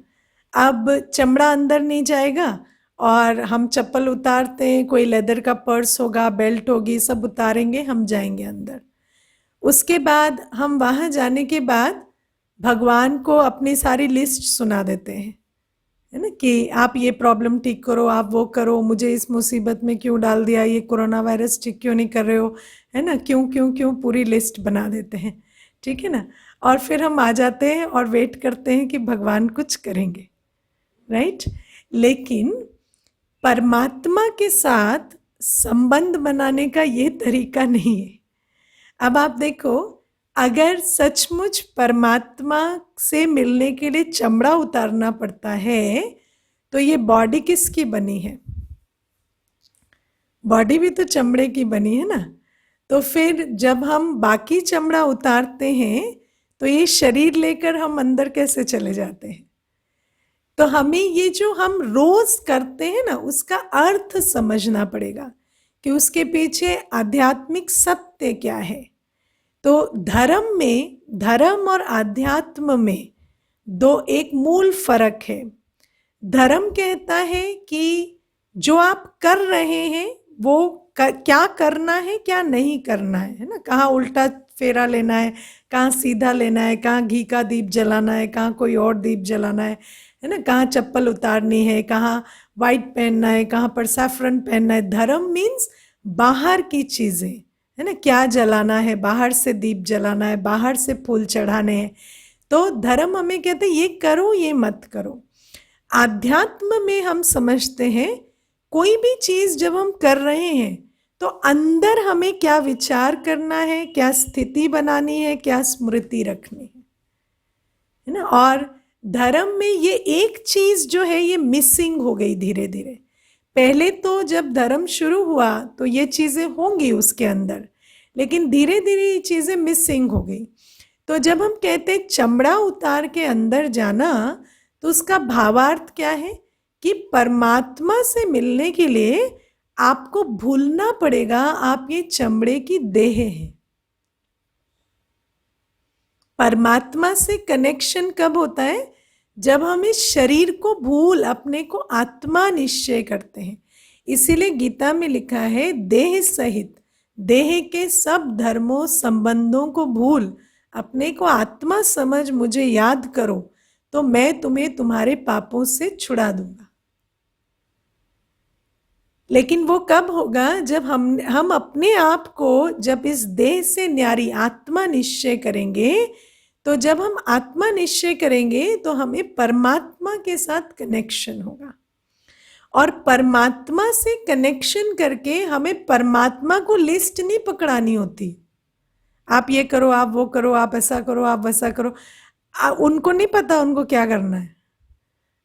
अब चमड़ा अंदर नहीं जाएगा और हम चप्पल उतारते हैं, कोई लेदर का पर्स होगा, बेल्ट होगी, सब उतारेंगे, हम जाएंगे अंदर। उसके बाद हम वहाँ जाने के बाद भगवान को अपनी सारी लिस्ट सुना देते हैं, है ना, कि आप ये प्रॉब्लम ठीक करो, आप वो करो, मुझे इस मुसीबत में क्यों डाल दिया, ये कोरोना वायरस ठीक क्यों नहीं कर रहे हो, है ना, क्यों क्यों क्यों, पूरी लिस्ट बना देते हैं। ठीक है ना। और फिर हम आ जाते हैं और वेट करते हैं कि भगवान कुछ करेंगे, राइट। लेकिन परमात्मा के साथ संबंध बनाने का ये तरीका नहीं है। अब आप देखो, अगर सचमुच परमात्मा से मिलने के लिए चमड़ा उतारना पड़ता है तो ये बॉडी किसकी बनी है? बॉडी भी तो चमड़े की बनी है ना। तो फिर जब हम बाकी चमड़ा उतारते हैं तो ये शरीर लेकर हम अंदर कैसे चले जाते हैं? तो हमें ये जो हम रोज करते हैं ना उसका अर्थ समझना पड़ेगा कि उसके पीछे आध्यात्मिक सत्य क्या है। तो धर्म और आध्यात्म में एक मूल फर्क है। धर्म कहता है कि जो आप कर रहे हैं वो क्या करना है क्या नहीं करना है ना। कहाँ उल्टा फेरा लेना है, कहाँ सीधा लेना है, कहाँ घी का दीप जलाना है, कहाँ कोई और दीप जलाना है ना, कहाँ चप्पल उतारनी है, कहाँ वाइट पहनना है, कहाँ पर सैफरन पहनना है। धर्म मीन्स बाहर की चीज़ें है ना, क्या जलाना है, बाहर से दीप जलाना है, बाहर से फूल चढ़ाने हैं। तो धर्म हमें कहते हैं ये करो ये मत करो। आध्यात्म में हम समझते हैं कोई भी चीज़ जब हम कर रहे हैं तो अंदर हमें क्या विचार करना है, क्या स्थिति बनानी है, क्या स्मृति रखनी है ना। और धर्म में ये एक चीज़ जो है ये मिसिंग हो गई धीरे धीरे। पहले तो जब धर्म शुरू हुआ तो ये चीज़ें होंगी उसके अंदर, लेकिन धीरे धीरे ये चीज़ें मिसिंग हो गई। तो जब हम कहते चमड़ा उतार के अंदर जाना तो उसका भावार्थ क्या है कि परमात्मा से मिलने के लिए आपको भूलना पड़ेगा आप ये चमड़े की देह है। परमात्मा से कनेक्शन कब होता है? जब हम इस शरीर को भूल अपने को आत्मा निश्चय करते हैं। इसीलिए गीता में लिखा है देह सहित देह के सब धर्मों संबंधों को भूल अपने को आत्मा समझ मुझे याद करो तो मैं तुम्हें तुम्हारे पापों से छुड़ा दूंगा। लेकिन वो कब होगा? जब हम अपने आप को जब इस देह से न्यारी आत्मा निश्चय करेंगे। तो जब हम आत्मा निश्चय करेंगे तो हमें परमात्मा के साथ कनेक्शन होगा, और परमात्मा से कनेक्शन करके हमें परमात्मा को लिस्ट नहीं पकड़ानी होती। आप ये करो, आप वो करो, आप ऐसा करो, आप वैसा करो। उनको नहीं पता उनको क्या करना है।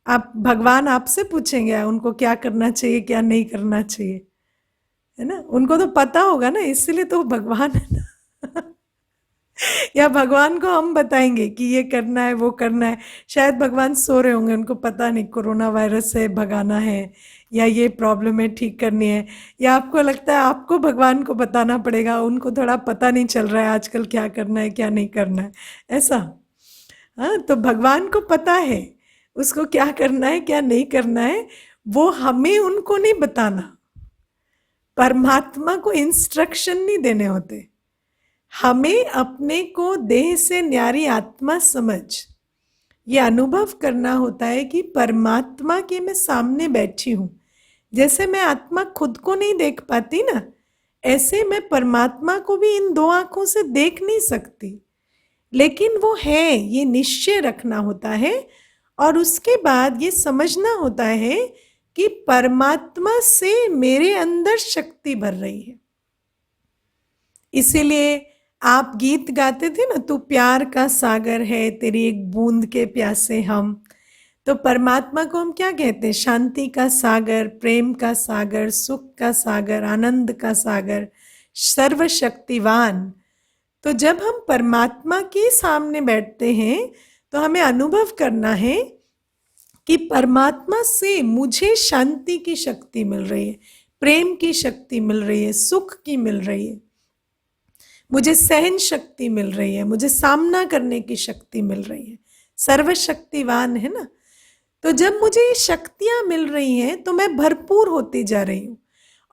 आप भगवान आपसे पूछेंगे उनको क्या करना चाहिए क्या नहीं करना चाहिए, है ना। उनको तो पता होगा ना, इसलिए तो भगवान है ना। या भगवान को हम बताएंगे कि ये करना है वो करना है। शायद भगवान सो रहे होंगे, उनको पता नहीं कोरोना वायरस से भगाना है या ये प्रॉब्लम है ठीक करनी है। या आपको लगता है आपको भगवान को बताना पड़ेगा, उनको थोड़ा पता नहीं चल रहा है आजकल क्या करना है क्या नहीं करना है, ऐसा। हाँ, तो भगवान को पता है उसको क्या करना है क्या नहीं करना है, वो हमें उनको नहीं बताना। परमात्मा को इंस्ट्रक्शन नहीं देने होते, हमें अपने को देह से न्यारी आत्मा समझ ये अनुभव करना होता है कि परमात्मा के मैं सामने बैठी हूँ। जैसे मैं आत्मा खुद को नहीं देख पाती ना, ऐसे मैं परमात्मा को भी इन दो आंखों से देख नहीं सकती, लेकिन वो है ये निश्चय रखना होता है। और उसके बाद ये समझना होता है कि परमात्मा से मेरे अंदर शक्ति भर रही है। इसीलिए आप गीत गाते थे ना, तू प्यार का सागर है तेरी एक बूंद के प्यासे हम। तो परमात्मा को हम क्या कहते हैं? शांति का सागर, प्रेम का सागर, सुख का सागर, आनंद का सागर, सर्वशक्तिवान। तो जब हम परमात्मा के सामने बैठते हैं तो हमें अनुभव करना है कि परमात्मा से मुझे शांति की शक्ति मिल रही है, प्रेम की शक्ति मिल रही है, सुख की मिल रही है, मुझे सहन शक्ति मिल रही है, मुझे सामना करने की शक्ति मिल रही है। सर्वशक्तिवान है ना। तो जब मुझे ये शक्तियाँ मिल रही हैं तो मैं भरपूर होती जा रही हूँ,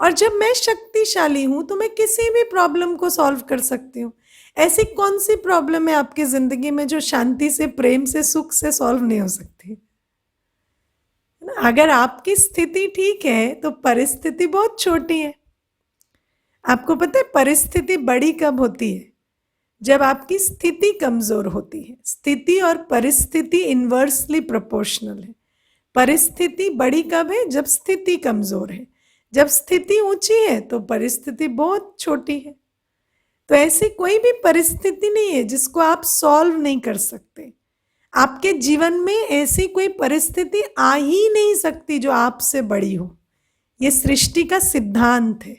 और जब मैं शक्तिशाली हूँ तो मैं किसी भी प्रॉब्लम को सॉल्व कर सकती हूँ। ऐसी कौन सी प्रॉब्लम है आपकी ज़िंदगी में जो शांति से, प्रेम से, सुख से सॉल्व नहीं हो सकती? अगर आपकी स्थिति ठीक है तो परिस्थिति बहुत छोटी है। आपको पता है परिस्थिति बड़ी कब होती है? जब आपकी स्थिति कमजोर होती है। स्थिति और परिस्थिति इन्वर्सली प्रोपोर्शनल है। परिस्थिति बड़ी कब है? जब स्थिति कमजोर है। जब स्थिति ऊंची है तो परिस्थिति बहुत छोटी है। तो ऐसी कोई भी परिस्थिति नहीं है जिसको आप सॉल्व नहीं कर सकते। आपके जीवन में ऐसी कोई परिस्थिति आ ही नहीं सकती जो आपसे बड़ी हो। ये सृष्टि का सिद्धांत है।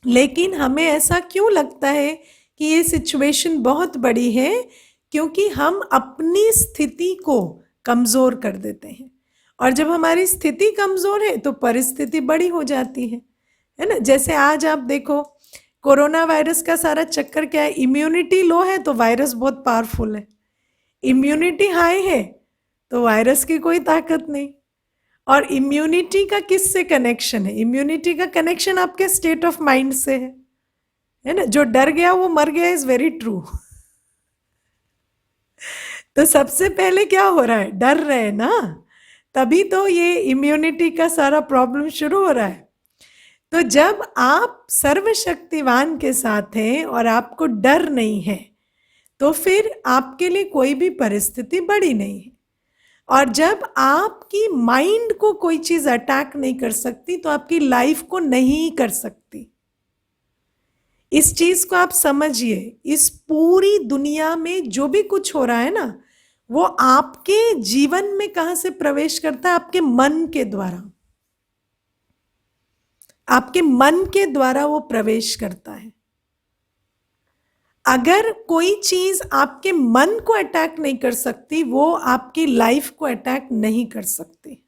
लेकिन हमें ऐसा क्यों लगता है कि ये सिचुएशन बहुत बड़ी है? क्योंकि हम अपनी स्थिति को कमजोर कर देते हैं, और जब हमारी स्थिति कमजोर है तो परिस्थिति बड़ी हो जाती है ना। जैसे आज आप देखो, कोरोना वायरस का सारा चक्कर क्या है? इम्यूनिटी लो है तो वायरस बहुत पावरफुल है, इम्यूनिटी हाई है तो वायरस की कोई ताकत नहीं। और इम्यूनिटी का किससे कनेक्शन है? इम्यूनिटी का कनेक्शन आपके स्टेट ऑफ माइंड से है ना। जो डर गया वो मर गया, इज वेरी ट्रू। तो सबसे पहले क्या हो रहा है? डर रहे ना, तभी तो ये इम्यूनिटी का सारा प्रॉब्लम शुरू हो रहा है। तो जब आप सर्वशक्तिवान के साथ हैं और आपको डर नहीं है, तो फिर आपके लिए कोई भी परिस्थिति बड़ी नहीं है। और जब आपकी माइंड को कोई चीज अटैक नहीं कर सकती, तो आपकी लाइफ को नहीं कर सकती। इस चीज को आप समझिए। इस पूरी दुनिया में जो भी कुछ हो रहा है ना, वो आपके जीवन में कहां से प्रवेश करता है? आपके मन के द्वारा। आपके मन के द्वारा वो प्रवेश करता है। अगर कोई चीज आपके मन को अटैक नहीं कर सकती, वो आपकी लाइफ को अटैक नहीं कर सकती।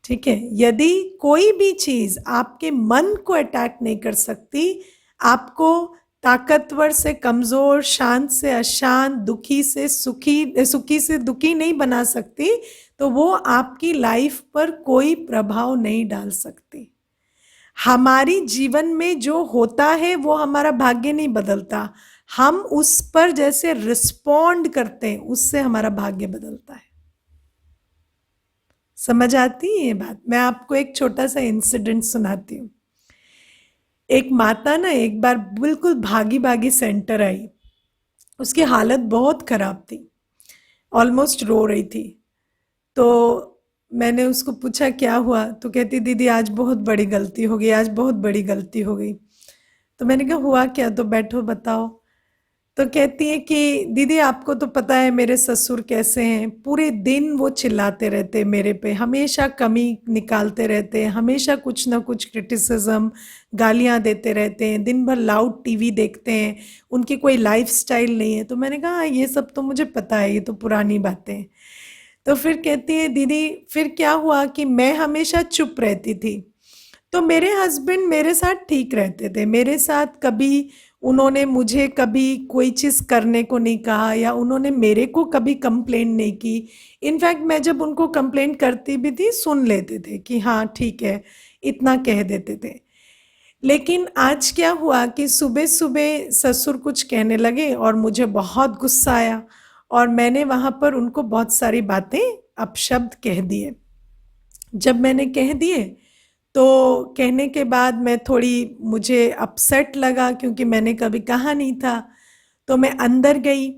ठीक है? यदि कोई भी चीज आपके मन को अटैक नहीं कर सकती, आपको ताकतवर से कमजोर, शांत से अशांत, दुखी से सुखी, सुखी से दुखी नहीं बना सकती, तो वो आपकी लाइफ पर कोई प्रभाव नहीं डाल सकती। हमारी जीवन में जो होता है वो हमारा भाग्य नहीं बदलता, हम उस पर जैसे रिस्पॉन्ड करते हैं उससे हमारा भाग्य बदलता है। समझ आती है ये बात? मैं आपको एक छोटा सा इंसिडेंट सुनाती हूँ। एक माता ना एक बार बिल्कुल भागी भागी सेंटर आई। उसकी हालत बहुत खराब थी, ऑलमोस्ट रो रही थी। तो मैंने उसको पूछा क्या हुआ, तो कहती दीदी आज बहुत बड़ी गलती हो गई, आज बहुत बड़ी गलती हो गई। तो मैंने कहा हुआ क्या? तो बैठो बताओ। तो कहती है कि दीदी आपको तो पता है मेरे ससुर कैसे हैं, पूरे दिन वो चिल्लाते रहते हैं मेरे पे, हमेशा कमी निकालते रहते हैं, हमेशा कुछ ना कुछ क्रिटिसिज्म, गालियां देते रहते हैं, दिन भर लाउड टीवी देखते हैं, उनकी कोई लाइफस्टाइल नहीं है। तो मैंने कहा "हाँ, ये सब तो मुझे पता है, ये तो पुरानी बातें हैं"। तो फिर कहती है दीदी फिर क्या हुआ कि मैं हमेशा चुप रहती थी, तो मेरे हस्बैंड मेरे साथ ठीक रहते थे, मेरे साथ कभी उन्होंने मुझे कभी कोई चीज़ करने को नहीं कहा, या उन्होंने मेरे को कभी कंप्लेंट नहीं की। इनफैक्ट मैं जब उनको कंप्लेंट करती भी थी सुन लेते थे कि हाँ ठीक है, इतना कह देते थे। लेकिन आज क्या हुआ कि सुबह सुबह ससुर कुछ कहने लगे और मुझे बहुत गुस्सा आया, और मैंने वहाँ पर उनको बहुत सारी बातें अपशब्द कह दिए। जब मैंने कह दिए तो कहने के बाद मैं थोड़ी, मुझे अपसेट लगा क्योंकि मैंने कभी कहा नहीं था। तो मैं अंदर गई,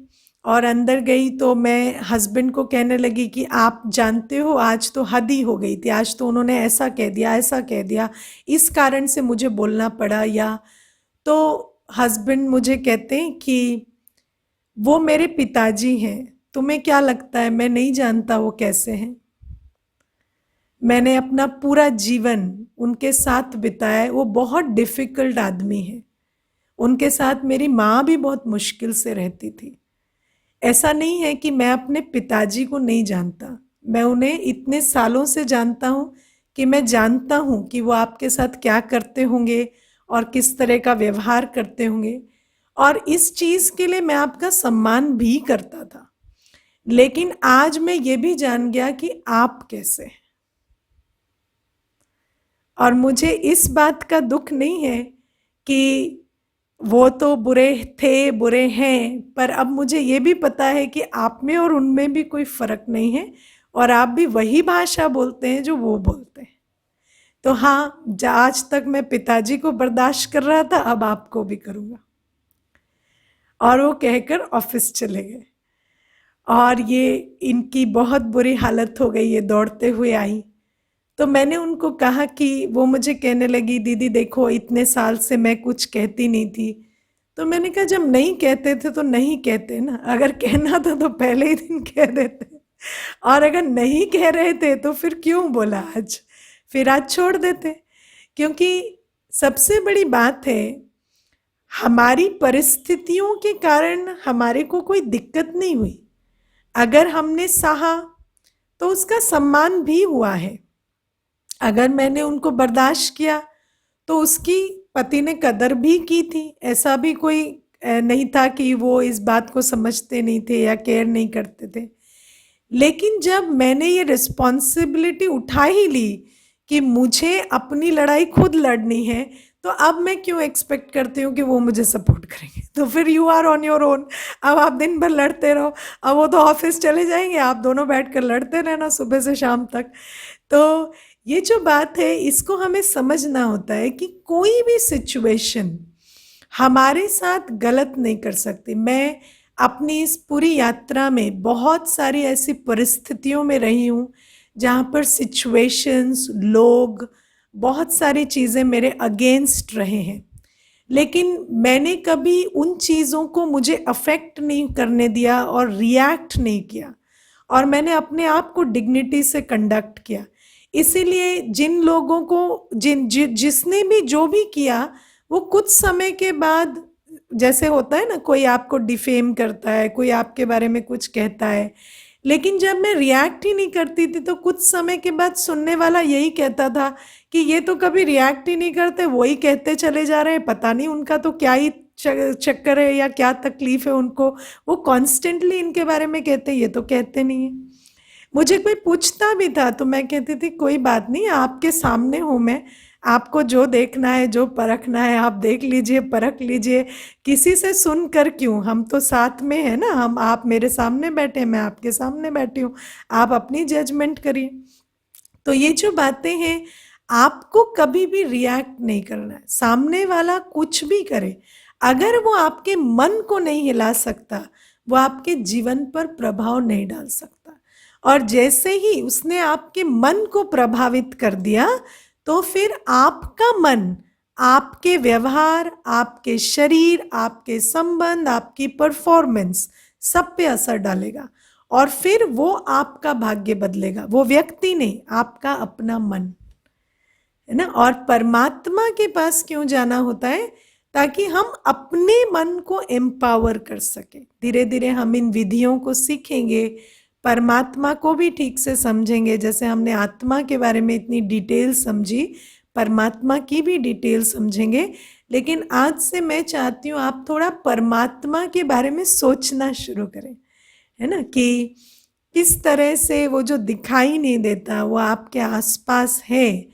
और अंदर गई तो मैं हस्बैंड को कहने लगी कि आप जानते हो आज तो हद ही हो गई थी, आज तो उन्होंने ऐसा कह दिया, ऐसा कह दिया, इस कारण से मुझे बोलना पड़ा। या तो हस्बैंड मुझे कहते हैं कि वो मेरे पिताजी हैं, तुम्हें क्या लगता है मैं नहीं जानता वो कैसे हैं? मैंने अपना पूरा जीवन उनके साथ बिताया है, वो बहुत डिफिकल्ट आदमी है। उनके साथ मेरी माँ भी बहुत मुश्किल से रहती थी। ऐसा नहीं है कि मैं अपने पिताजी को नहीं जानता, मैं उन्हें इतने सालों से जानता हूँ कि मैं जानता हूँ कि वो आपके साथ क्या करते होंगे और किस तरह का व्यवहार करते होंगे, और इस चीज़ के लिए मैं आपका सम्मान भी करता था। लेकिन आज मैं ये भी जान गया कि आप कैसे हैं, और मुझे इस बात का दुख नहीं है कि वो तो बुरे थे, बुरे हैं, पर अब मुझे ये भी पता है कि आप में और उनमें भी कोई फर्क नहीं है, और आप भी वही भाषा बोलते हैं जो वो बोलते हैं। तो हाँ, आज तक मैं पिताजी को बर्दाश्त कर रहा था, अब आपको भी करूँगा। और वो कहकर ऑफिस चले गए, और ये इनकी बहुत बुरी हालत हो गई, ये दौड़ते हुए आई। तो मैंने उनको कहा कि वो मुझे कहने लगी, दीदी देखो इतने साल से मैं कुछ कहती नहीं थी। तो मैंने कहा जब नहीं कहते थे तो नहीं कहते ना, अगर कहना था तो पहले ही दिन कह देते, और अगर नहीं कह रहे थे तो फिर क्यों बोला आज, फिर आज छोड़ देते। क्योंकि सबसे बड़ी बात है, हमारी परिस्थितियों के कारण हमारे को कोई दिक्कत नहीं हुई। अगर हमने सहा तो उसका सम्मान भी हुआ है। अगर मैंने उनको बर्दाश्त किया तो उसकी पति ने कदर भी की थी। ऐसा भी कोई नहीं था कि वो इस बात को समझते नहीं थे या केयर नहीं करते थे। लेकिन जब मैंने ये रिस्पॉन्सिबिलिटी उठा ही ली कि मुझे अपनी लड़ाई खुद लड़नी है, तो अब मैं क्यों एक्सपेक्ट करती हूँ कि वो मुझे सपोर्ट करेंगे। तो फिर you are on your own. अब आप दिन भर लड़ते रहो, अब वो तो ऑफिस चले जाएंगे, आप दोनों बैठकर लड़ते रहना सुबह से शाम तक। तो ये जो बात है, इसको हमें समझना होता है कि कोई भी सिचुएशन हमारे साथ गलत नहीं कर सकती। मैं अपनी इस पूरी यात्रा में बहुत सारी ऐसी परिस्थितियों में रही हूँ जहाँ पर सिचुएशंस, लोग, बहुत सारी चीज़ें मेरे अगेंस्ट रहे हैं, लेकिन मैंने कभी उन चीज़ों को मुझे अफेक्ट नहीं करने दिया और रिएक्ट नहीं किया, और मैंने अपने आप को डिग्निटी से कंडक्ट किया। इसीलिए जिन लोगों को जिसने भी जो भी किया, वो कुछ समय के बाद, जैसे होता है ना, कोई आपको डिफेम करता है, कोई आपके बारे में कुछ कहता है, लेकिन जब मैं रिएक्ट ही नहीं करती थी तो कुछ समय के बाद सुनने वाला यही कहता था कि ये तो कभी रिएक्ट ही नहीं करते, वही कहते चले जा रहे हैं, पता नहीं उनका तो क्या ही चक्कर है या क्या तकलीफ है उनको, वो कॉन्स्टेंटली इनके बारे में कहते, ये तो कहते नहीं है। मुझे कोई पूछता भी था तो मैं कहती थी कोई बात नहीं, आपके सामने हूँ मैं, आपको जो देखना है, जो परखना है आप देख लीजिए, परख लीजिए, किसी से सुनकर क्यों, हम तो साथ में है ना, हम, आप मेरे सामने बैठे, मैं आपके सामने बैठी हूँ, आप अपनी जजमेंट करिए। तो ये जो बातें हैं, आपको कभी भी रिएक्ट नहीं करना है। सामने वाला कुछ भी करे, अगर वो आपके मन को नहीं हिला सकता, वो आपके जीवन पर प्रभाव नहीं डाल सकता। और जैसे ही उसने आपके मन को प्रभावित कर दिया, तो फिर आपका मन आपके व्यवहार, आपके शरीर, आपके संबंध, आपकी परफॉर्मेंस, सब पे असर डालेगा, और फिर वो आपका भाग्य बदलेगा। वो व्यक्ति नहीं, आपका अपना मन, है ना। और परमात्मा के पास क्यों जाना होता है? ताकि हम अपने मन को एम्पावर कर सके। धीरे धीरे हम इन विधियों को सीखेंगे, परमात्मा को भी ठीक से समझेंगे। जैसे हमने आत्मा के बारे में इतनी डिटेल समझी, परमात्मा की भी डिटेल समझेंगे। लेकिन आज से मैं चाहती हूँ आप थोड़ा परमात्मा के बारे में सोचना शुरू करें, है ना, कि किस तरह से वो जो दिखाई नहीं देता वो आपके आसपास है,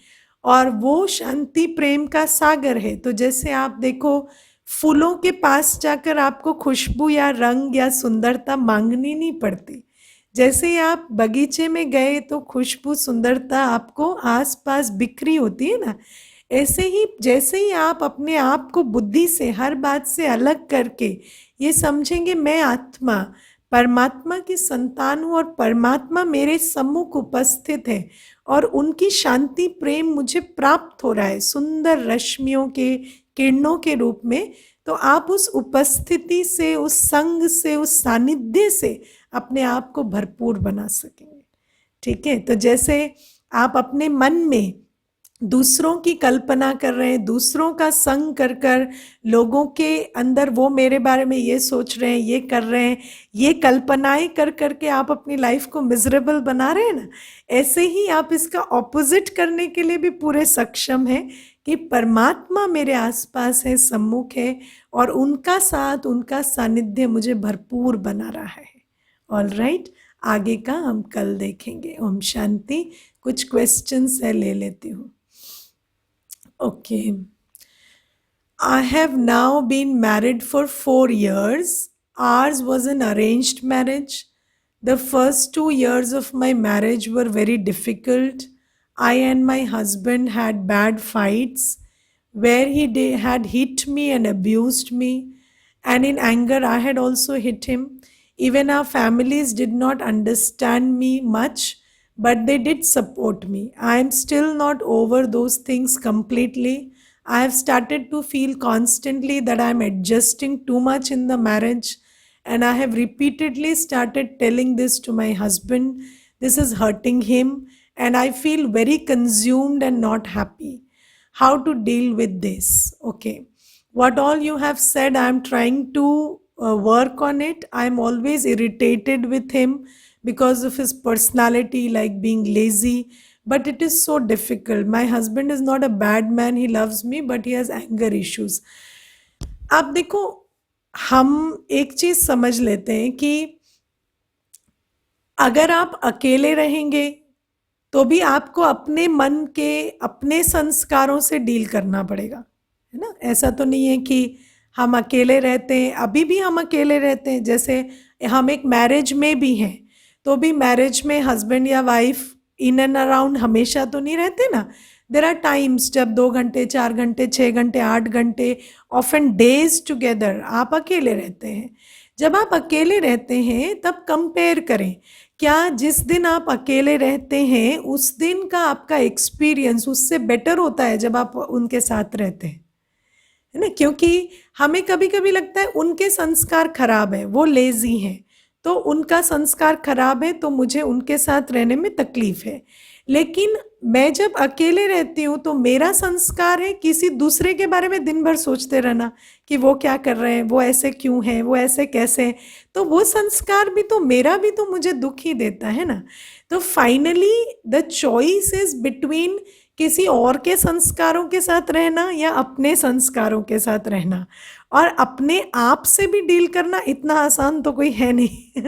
और वो शांति प्रेम का सागर है। तो जैसे आप देखो, फूलों के पास जाकर आपको खुशबू या रंग या सुंदरता मांगनी नहीं पड़ती। जैसे ही आप बगीचे में गए तो खुशबू, सुंदरता आपको आसपास बिखरी होती है ना, ऐसे ही जैसे ही आप अपने आप को बुद्धि से, हर बात से अलग करके ये समझेंगे मैं आत्मा, परमात्मा की संतान हूँ, और परमात्मा मेरे सम्मुख उपस्थित है, और उनकी शांति प्रेम मुझे प्राप्त हो रहा है सुंदर रश्मियों के, किरणों के रूप में। तो आप उस उपस्थिति से, उस संग से, उस सानिध्य से अपने आप को भरपूर बना सकेंगे। ठीक है। तो जैसे आप अपने मन में दूसरों की कल्पना कर रहे हैं, दूसरों का संग कर कर, लोगों के अंदर वो मेरे बारे में ये सोच रहे हैं, ये कर रहे हैं, ये कल्पनाएं कर करके आप अपनी लाइफ को मिजरेबल बना रहे हैं ना, ऐसे ही आप इसका ऑपोजिट करने के लिए भी पूरे सक्षम हैं कि परमात्मा मेरे आसपास है, सम्मुख है, और उनका साथ, उनका सानिध्य मुझे भरपूर बना रहा है। ऑल राइट, आगे का हम कल देखेंगे। ओम शांति। कुछ क्वेश्चंस है, ले लेती हूँ। Okay. I have now been married for 4 years. Ours was an arranged marriage. The first 2 years of my marriage were very difficult. I and my husband had bad fights where he had hit me and abused me. And in anger, I had also hit him. Even our families did not understand me much, but they did support me. I am still not over those things completely. I have started to feel constantly that I am adjusting too much in the marriage, and I have repeatedly started telling this to my husband. This is hurting him, and I feel very consumed and not happy. How to deal with this? Okay. What all you have said, I'm trying to work on it. I'm always irritated with him because of his personality, like being lazy. But it is so difficult. My husband is not a bad man. He loves me, but he has anger issues. आप देखो, हम एक चीज समझ लेते हैं कि अगर आप अकेले रहेंगे तो भी आपको अपने मन के अपने संस्कारों से डील करना पड़ेगा, है ना? ऐसा तो नहीं है कि हम अकेले रहते हैं, अभी भी हम अकेले रहते हैं। जैसे हम एक मैरिज में भी हैं, तो भी मैरिज में हस्बैंड या वाइफ इन एंड अराउंड हमेशा तो नहीं रहते ना। देर आर टाइम्स जब 2 घंटे, 4 घंटे, 6 घंटे, 8 घंटे, ऑफन डेज टुगेदर आप अकेले रहते हैं। जब आप अकेले रहते हैं तब कंपेयर करें, क्या जिस दिन आप अकेले रहते हैं उस दिन का आपका एक्सपीरियंस उससे बेटर होता है जब आप उनके साथ रहते हैं, है ना? क्योंकि हमें कभी कभी लगता है उनके संस्कार खराब है, वो लेजी हैं, तो उनका संस्कार खराब है तो मुझे उनके साथ रहने में तकलीफ है। लेकिन मैं जब अकेले रहती हूँ तो मेरा संस्कार है किसी दूसरे के बारे में दिन भर सोचते रहना कि वो क्या कर रहे हैं, वो ऐसे क्यों हैं, वो ऐसे कैसे हैं। तो वो संस्कार भी तो मेरा भी तो मुझे दुख ही देता है ना। तो finally the choice is between किसी और के संस्कारों के साथ रहना या अपने संस्कारों के साथ रहना। और अपने आप से भी डील करना इतना आसान तो कोई है नहीं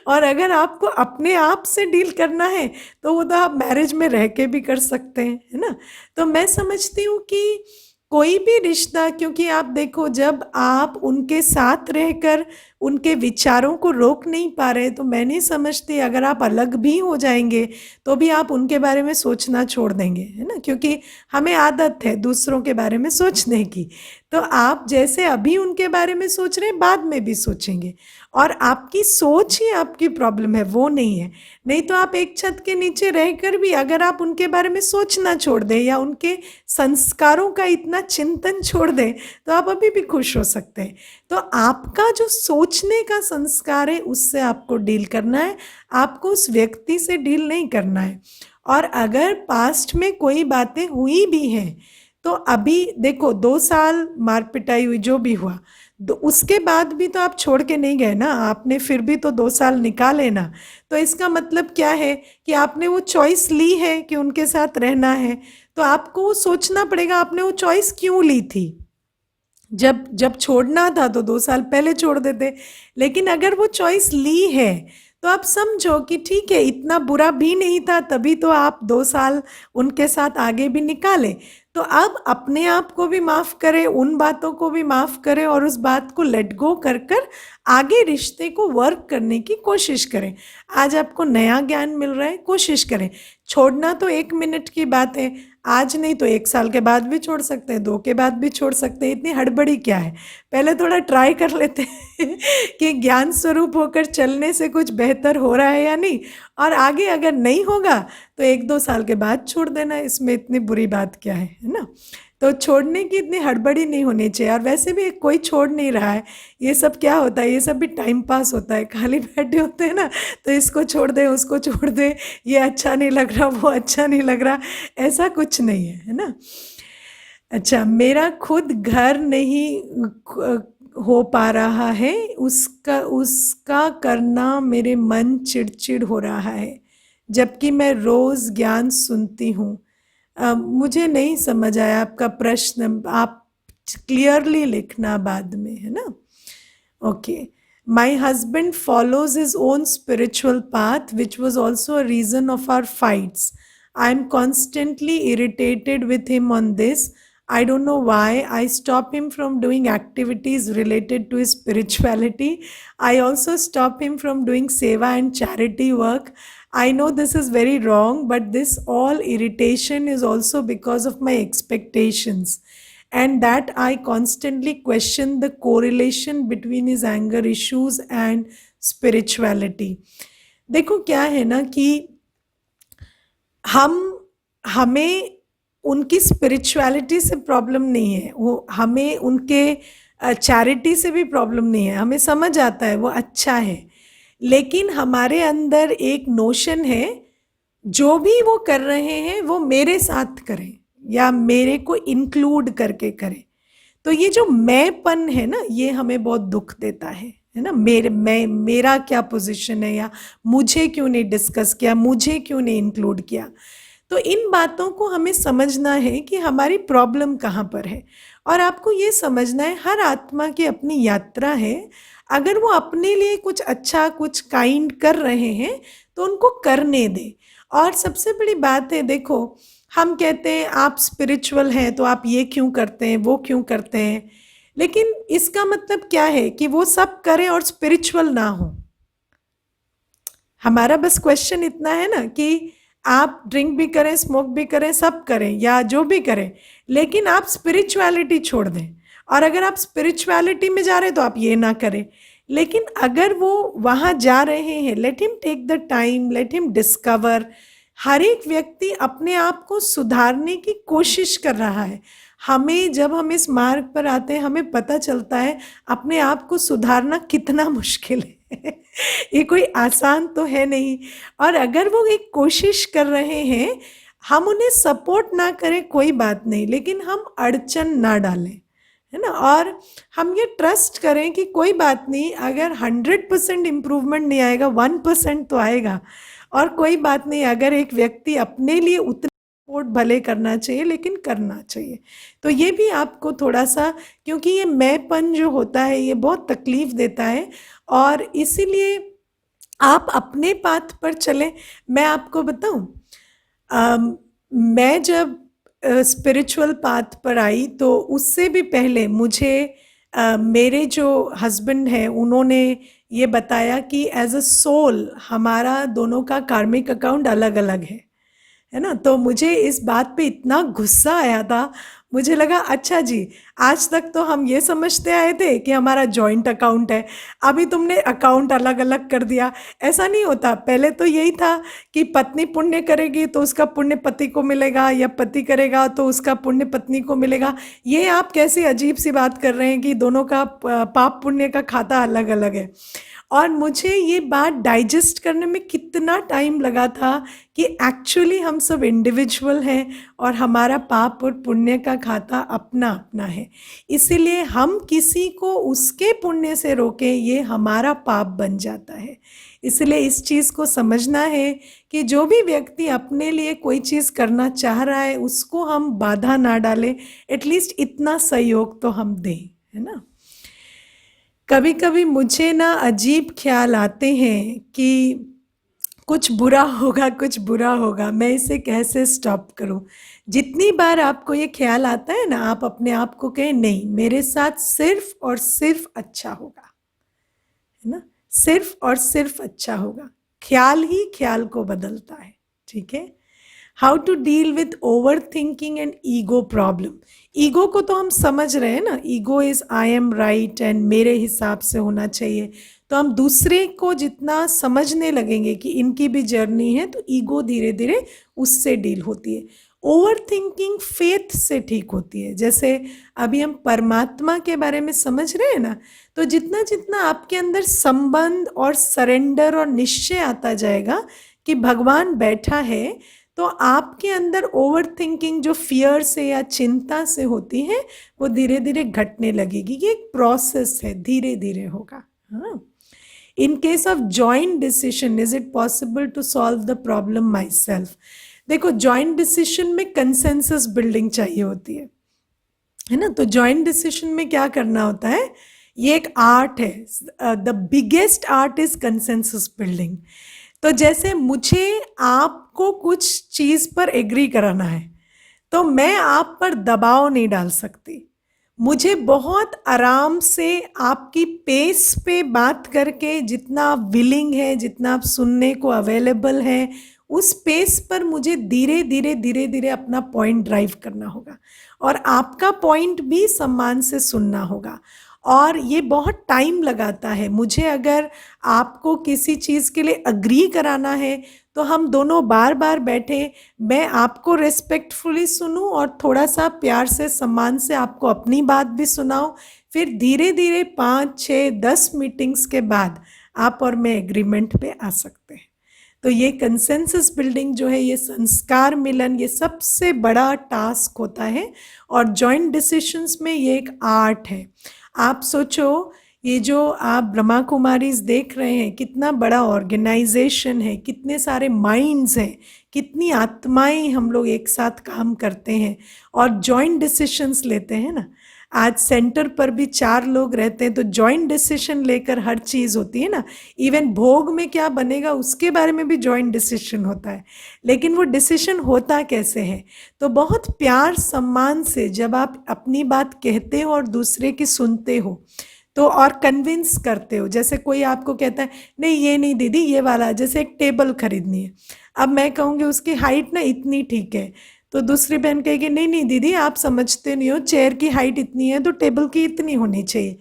और अगर आपको अपने आप से डील करना है तो वो तो आप मैरिज में रह के भी कर सकते हैं, है ना? तो मैं समझती हूँ कि कोई भी रिश्ता, क्योंकि आप देखो जब आप उनके साथ रहकर उनके विचारों को रोक नहीं पा रहे, तो मैं नहीं समझती अगर आप अलग भी हो जाएंगे तो भी आप उनके बारे में सोचना छोड़ देंगे, है ना? क्योंकि हमें आदत है दूसरों के बारे में सोचने की। तो आप जैसे अभी उनके बारे में सोच रहे हैं बाद में भी सोचेंगे, और आपकी सोच ही आपकी प्रॉब्लम है, वो नहीं है। नहीं तो आप एक छत के नीचे रहकर भी अगर आप उनके बारे में सोचना छोड़ दें या उनके संस्कारों का इतना चिंतन छोड़ दें तो आप अभी भी खुश हो सकते हैं। तो आपका जो सोचने का संस्कार है उससे आपको डील करना है, आपको उस व्यक्ति से डील नहीं करना है। और अगर पास्ट में कोई बातें हुई भी हैं तो अभी देखो 2 साल मार पिटाई हुई, जो भी हुआ, उसके बाद भी तो आप छोड़ के नहीं गए ना, आपने फिर भी तो 2 साल निकाले ना। तो इसका मतलब क्या है कि आपने वो चॉइस ली है कि उनके साथ रहना है, तो आपको सोचना पड़ेगा आपने वो चॉइस क्यों ली थी। जब जब छोड़ना था तो 2 साल पहले छोड़ देते, लेकिन अगर वो चॉइस ली है तो आप समझो कि ठीक है इतना बुरा भी नहीं था, तभी तो आप 2 साल उनके साथ आगे भी निकाले। तो अब अपने आप को भी माफ़ करें, उन बातों को भी माफ़ करें और उस बात को लेट गो कर कर आगे रिश्ते को वर्क करने की कोशिश करें। आज आपको नया ज्ञान मिल रहा है, कोशिश करें। छोड़ना तो 1 मिनट की बात है, आज नहीं तो 1 साल के बाद भी छोड़ सकते हैं, 2 के बाद भी छोड़ सकते हैं, इतनी हड़बड़ी क्या है। पहले थोड़ा ट्राई कर लेते हैं कि ज्ञान स्वरूप होकर चलने से कुछ बेहतर हो रहा है या नहीं, और आगे अगर नहीं होगा तो 1-2 साल के बाद छोड़ देना, इसमें इतनी बुरी बात क्या है ना? तो छोड़ने की इतनी हड़बड़ी नहीं होनी चाहिए। और वैसे भी कोई छोड़ नहीं रहा है, ये सब क्या होता है, ये सब भी टाइम पास होता है, खाली बैठे होते हैं ना, तो इसको छोड़ दे उसको छोड़ दे, ये अच्छा नहीं लग रहा वो अच्छा नहीं लग रहा, ऐसा कुछ नहीं है ना? अच्छा, मेरा खुद घर नहीं हो पा रहा है, उसका उसका करना मेरे मन चिड़चिड़ हो रहा है, जबकि मैं रोज़ ज्ञान सुनती हूँ। मुझे नहीं समझ आया आपका प्रश्न, आप क्लियरली लिखना बाद में, है ना? Okay. My husband follows his own spiritual path, which was also a reason of our fights. I am constantly irritated with him on this. I don't know why. I stop him from doing activities related to his spirituality. I also stop him from doing seva and charity work. I know this is very wrong, but this all irritation is also because of my expectations, and that I constantly question the correlation between his anger issues and spirituality. देखो क्या है ना कि हम हमें उनकी spirituality से problem नहीं है, वो हमें उनके चैरिटी से भी प्रॉब्लम नहीं है, हमें समझ आता है वो अच्छा है, लेकिन हमारे अंदर एक नोशन है जो भी वो कर रहे हैं वो मेरे साथ करें या मेरे को इंक्लूड करके करें। तो ये जो मैंपन है ना, ये हमें बहुत दुख देता है ना। मेरा क्या पोजीशन है, या मुझे क्यों नहीं डिस्कस किया, मुझे क्यों नहीं इंक्लूड किया। तो इन बातों को हमें समझना है कि हमारी प्रॉब्लम कहाँ पर है। और आपको ये समझना है हर आत्मा की अपनी यात्रा है। अगर वो अपने लिए कुछ अच्छा, कुछ काइंड कर रहे हैं तो उनको करने दें। और सबसे बड़ी बात है, देखो हम कहते हैं आप स्पिरिचुअल हैं तो आप ये क्यों करते हैं, वो क्यों करते हैं, लेकिन इसका मतलब क्या है कि वो सब करें और स्पिरिचुअल ना हो। हमारा बस क्वेश्चन इतना है ना कि आप ड्रिंक भी करें, स्मोक भी करें, सब करें या जो भी करें, लेकिन आप स्पिरिचुअलिटी छोड़ दें। और अगर आप स्पिरिचुअलिटी में जा रहे हैं तो आप ये ना करें। लेकिन अगर वो वहाँ जा रहे हैं, let him take the time, let him discover. हर एक व्यक्ति अपने आप को सुधारने की कोशिश कर रहा है। हमें जब हम इस मार्ग पर आते हैं हमें पता चलता है अपने आप को सुधारना कितना मुश्किल है। ये कोई आसान तो है नहीं। और अगर वो एक कोशिश कर रहे हैं, हम उन्हें सपोर्ट ना करें कोई बात नहीं, लेकिन हम अड़चन ना डालें, है ना। और हम ये ट्रस्ट करें कि कोई बात नहीं, अगर 100% इम्प्रूवमेंट नहीं आएगा, 1% तो आएगा। और कोई बात नहीं, अगर एक व्यक्ति अपने लिए उतना सपोर्ट भले करना चाहिए लेकिन करना चाहिए। तो ये भी आपको थोड़ा सा, क्योंकि ये मैंपन जो होता है ये बहुत तकलीफ देता है, और इसीलिए आप अपने पाथ पर चलें। मैं आपको बताऊं, मैं जब स्पिरिचुअल पाथ पर आई तो उससे भी पहले मुझे मेरे जो हस्बैंड हैं उन्होंने ये बताया कि एज अ सोल हमारा दोनों का कार्मिक अकाउंट अलग अलग है ना। तो मुझे इस बात पे इतना गुस्सा आया था, मुझे लगा अच्छा जी, आज तक तो हम ये समझते आए थे कि हमारा जॉइंट अकाउंट है, अभी तुमने अकाउंट अलग अलग कर दिया। ऐसा नहीं होता, पहले तो यही था कि पत्नी पुण्य करेगी तो उसका पुण्य पति को मिलेगा, या पति करेगा तो उसका पुण्य पत्नी को मिलेगा। ये आप कैसी अजीब सी बात कर रहे हैं कि दोनों का पाप पुण्य का खाता अलग अलग है। और मुझे ये बात डाइजेस्ट करने में कितना टाइम लगा था कि एक्चुअली हम सब इंडिविजुअल हैं और हमारा पाप और पुण्य का खाता अपना अपना है। इसीलिए हम किसी को उसके पुण्य से रोकें, ये हमारा पाप बन जाता है। इसलिए इस चीज़ को समझना है कि जो भी व्यक्ति अपने लिए कोई चीज़ करना चाह रहा है उसको हम बाधा ना डालें, एटलीस्ट इतना सहयोग तो हम दें, है ना। कभी कभी मुझे ना अजीब ख्याल आते हैं कि कुछ बुरा होगा, कुछ बुरा होगा, मैं इसे कैसे स्टॉप करूं। जितनी बार आपको ये ख्याल आता है ना, आप अपने आप को कहें नहीं, मेरे साथ सिर्फ और सिर्फ अच्छा होगा, है ना। सिर्फ और सिर्फ अच्छा होगा। ख्याल ही ख्याल को बदलता है, ठीक है। How to deal with over thinking and ego problem. Ego को तो हम समझ रहे हैं ना, ego is I am right and मेरे हिसाब से होना चाहिए। तो हम दूसरे को जितना समझने लगेंगे कि इनकी भी जर्नी है, तो ईगो धीरे धीरे उससे डील होती है। ओवर थिंकिंग फेथ से ठीक होती है। जैसे अभी हम परमात्मा के बारे में समझ रहे हैं ना, तो जितना जितना आपके अंदर संबंध और सरेंडर और निश्चय आता जाएगा कि भगवान बैठा है, तो आपके अंदर ओवर थिंकिंग जो फियर से या चिंता से होती है वो धीरे धीरे घटने लगेगी। ये एक प्रोसेस है, धीरे धीरे होगा। हाँ, in case of joint decision, is it possible to solve the problem myself. देखो, जॉइंट डिसीजन में कंसेंसस बिल्डिंग चाहिए होती है ना। तो जॉइंट डिसीजन में क्या करना होता है, ये एक आर्ट है। The biggest art is consensus building. तो जैसे मुझे आपको कुछ चीज़ पर एग्री कराना है, तो मैं आप पर दबाव नहीं डाल सकती। मुझे बहुत आराम से आपकी पेस पे बात करके, जितना आप विलिंग है, जितना आप सुनने को अवेलेबल है, उस पेस पर मुझे धीरे धीरे धीरे धीरे अपना पॉइंट ड्राइव करना होगा, और आपका पॉइंट भी सम्मान से सुनना होगा। और ये बहुत टाइम लगाता है। मुझे अगर आपको किसी चीज़ के लिए अग्री कराना है तो हम दोनों बार बार बैठे, मैं आपको रेस्पेक्टफुली सुनूं और थोड़ा सा प्यार से सम्मान से आपको अपनी बात भी सुनाऊं, फिर धीरे धीरे 5 6 10 मीटिंग्स के बाद आप और मैं एग्रीमेंट पे आ सकते हैं। तो ये कंसेंसस बिल्डिंग जो है, ये संस्कार मिलन, ये सबसे बड़ा टास्क होता है। और जॉइंट डिसीशंस में ये एक आर्ट है। आप सोचो, ये जो आप ब्रह्मा कुमारीज देख रहे हैं, कितना बड़ा ऑर्गेनाइजेशन है, कितने सारे माइंड्स हैं, कितनी आत्माएं हम लोग एक साथ काम करते हैं और जॉइंट डिसीशंस लेते हैं ना। आज सेंटर पर भी 4 लोग रहते हैं तो जॉइंट डिसीजन लेकर हर चीज़ होती है ना। इवन भोग में क्या बनेगा उसके बारे में भी जॉइंट डिसीजन होता है। लेकिन वो डिसीजन होता कैसे है? तो बहुत प्यार सम्मान से जब आप अपनी बात कहते हो और दूसरे की सुनते हो तो, और कन्विंस करते हो। जैसे कोई आपको कहता है नहीं ये नहीं दीदी ये वाला, जैसे एक टेबल खरीदनी है, अब मैं कहूँगी उसकी हाइट ना इतनी ठीक है, तो दूसरी बहन कहेगी नहीं नहीं दीदी आप समझते नहीं हो, चेयर की हाइट इतनी है तो टेबल की इतनी होनी चाहिए।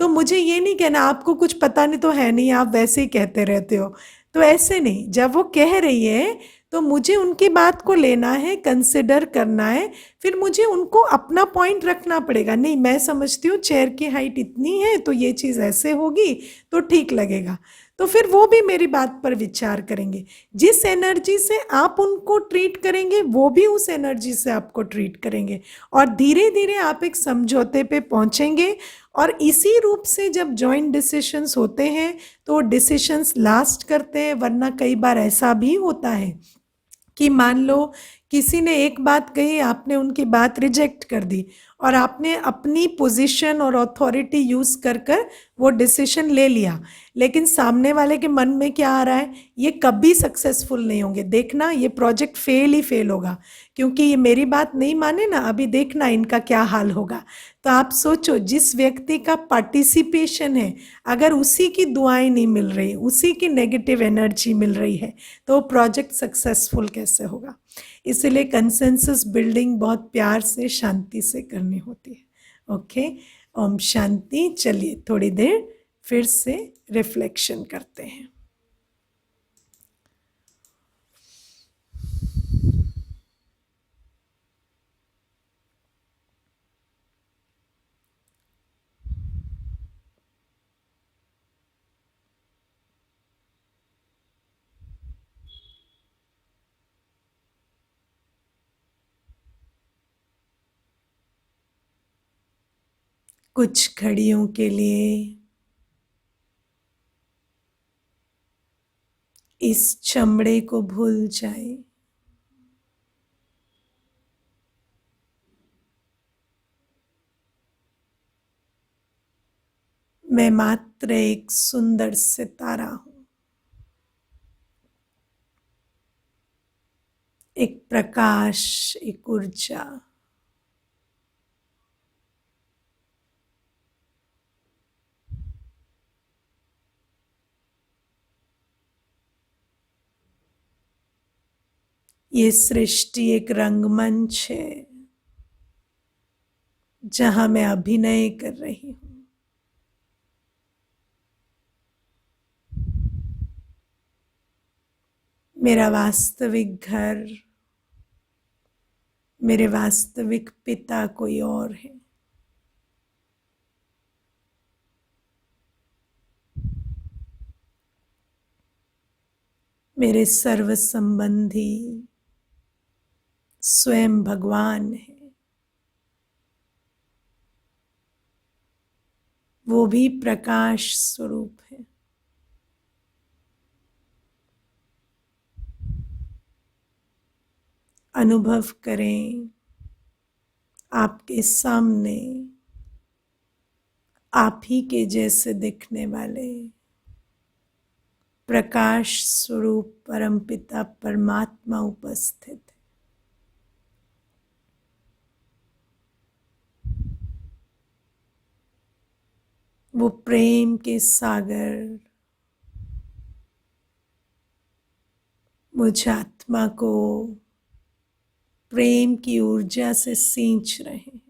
तो मुझे ये नहीं कहना आपको कुछ पता नहीं तो है नहीं, आप वैसे ही कहते रहते हो। तो ऐसे नहीं, जब वो कह रही है तो मुझे उनकी बात को लेना है, कंसिडर करना है, फिर मुझे उनको अपना पॉइंट रखना पड़ेगा। नहीं मैं समझती हूँ चेयर की हाइट इतनी है तो ये चीज़ ऐसे होगी तो ठीक लगेगा, तो फिर वो भी मेरी बात पर विचार करेंगे। जिस एनर्जी से आप उनको ट्रीट करेंगे वो भी उस एनर्जी से आपको ट्रीट करेंगे और धीरे धीरे आप एक समझौते पे पहुंचेंगे। और इसी रूप से जब जॉइंट डिसीशंस होते हैं तो डिसीशंस लास्ट करते हैं। वरना कई बार ऐसा भी होता है कि मान लो किसी ने एक बात कही, आपने उनकी बात रिजेक्ट कर दी और आपने अपनी पोजीशन और अथॉरिटी यूज़ कर कर वो डिसीजन ले लिया, लेकिन सामने वाले के मन में क्या आ रहा है, ये कभी सक्सेसफुल नहीं होंगे, देखना ये प्रोजेक्ट फेल ही फेल होगा, क्योंकि ये मेरी बात नहीं माने ना, अभी देखना इनका क्या हाल होगा। तो आप सोचो, जिस व्यक्ति का पार्टिसिपेशन है, अगर उसी की दुआएं नहीं मिल रही, उसी की नेगेटिव एनर्जी मिल रही है, तो वो प्रोजेक्ट सक्सेसफुल कैसे होगा? इसलिए कंसेंसस बिल्डिंग बहुत प्यार से शांति से करनी होती है। ओके, ओम शांति। चलिए थोड़ी देर फिर से रिफ्लेक्शन करते हैं। कुछ घड़ियों के लिए इस चमड़े को भूल जाए। मैं मात्र एक सुंदर सितारा हूं, एक प्रकाश, एक ऊर्जा। ये सृष्टि एक रंगमंच है जहां मैं अभिनय कर रही हूं। मेरा वास्तविक घर, मेरे वास्तविक पिता कोई और है। मेरे सर्व संबंधी स्वयं भगवान है, वो भी प्रकाश स्वरूप है। अनुभव करें, आपके सामने आप ही के जैसे दिखने वाले प्रकाश स्वरूप परमपिता परमात्मा उपस्थित है। वो प्रेम के सागर मुझ आत्मा को प्रेम की ऊर्जा से सींच रहे हैं।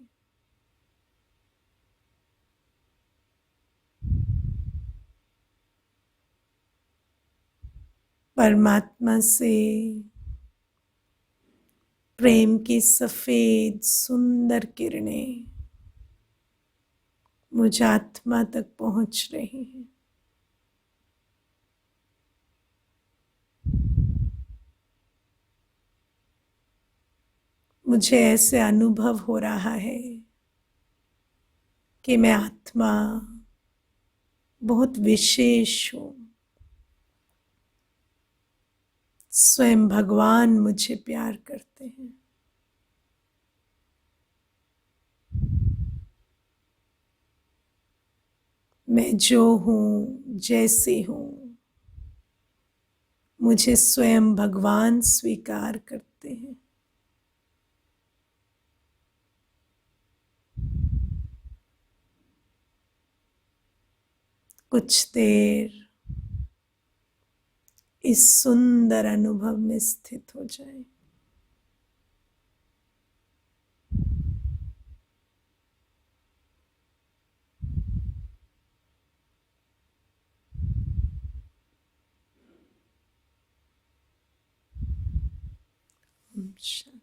परमात्मा से प्रेम की सफेद सुंदर किरणें मुझ आत्मा तक पहुंच रही हैं। मुझे ऐसे अनुभव हो रहा है कि मैं आत्मा बहुत विशेष हूं। स्वयं भगवान मुझे प्यार करते हैं। मैं जो हूं, जैसी हूं, मुझे स्वयं भगवान स्वीकार करते हैं। कुछ देर इस सुंदर अनुभव में स्थित हो जाएं। शांति।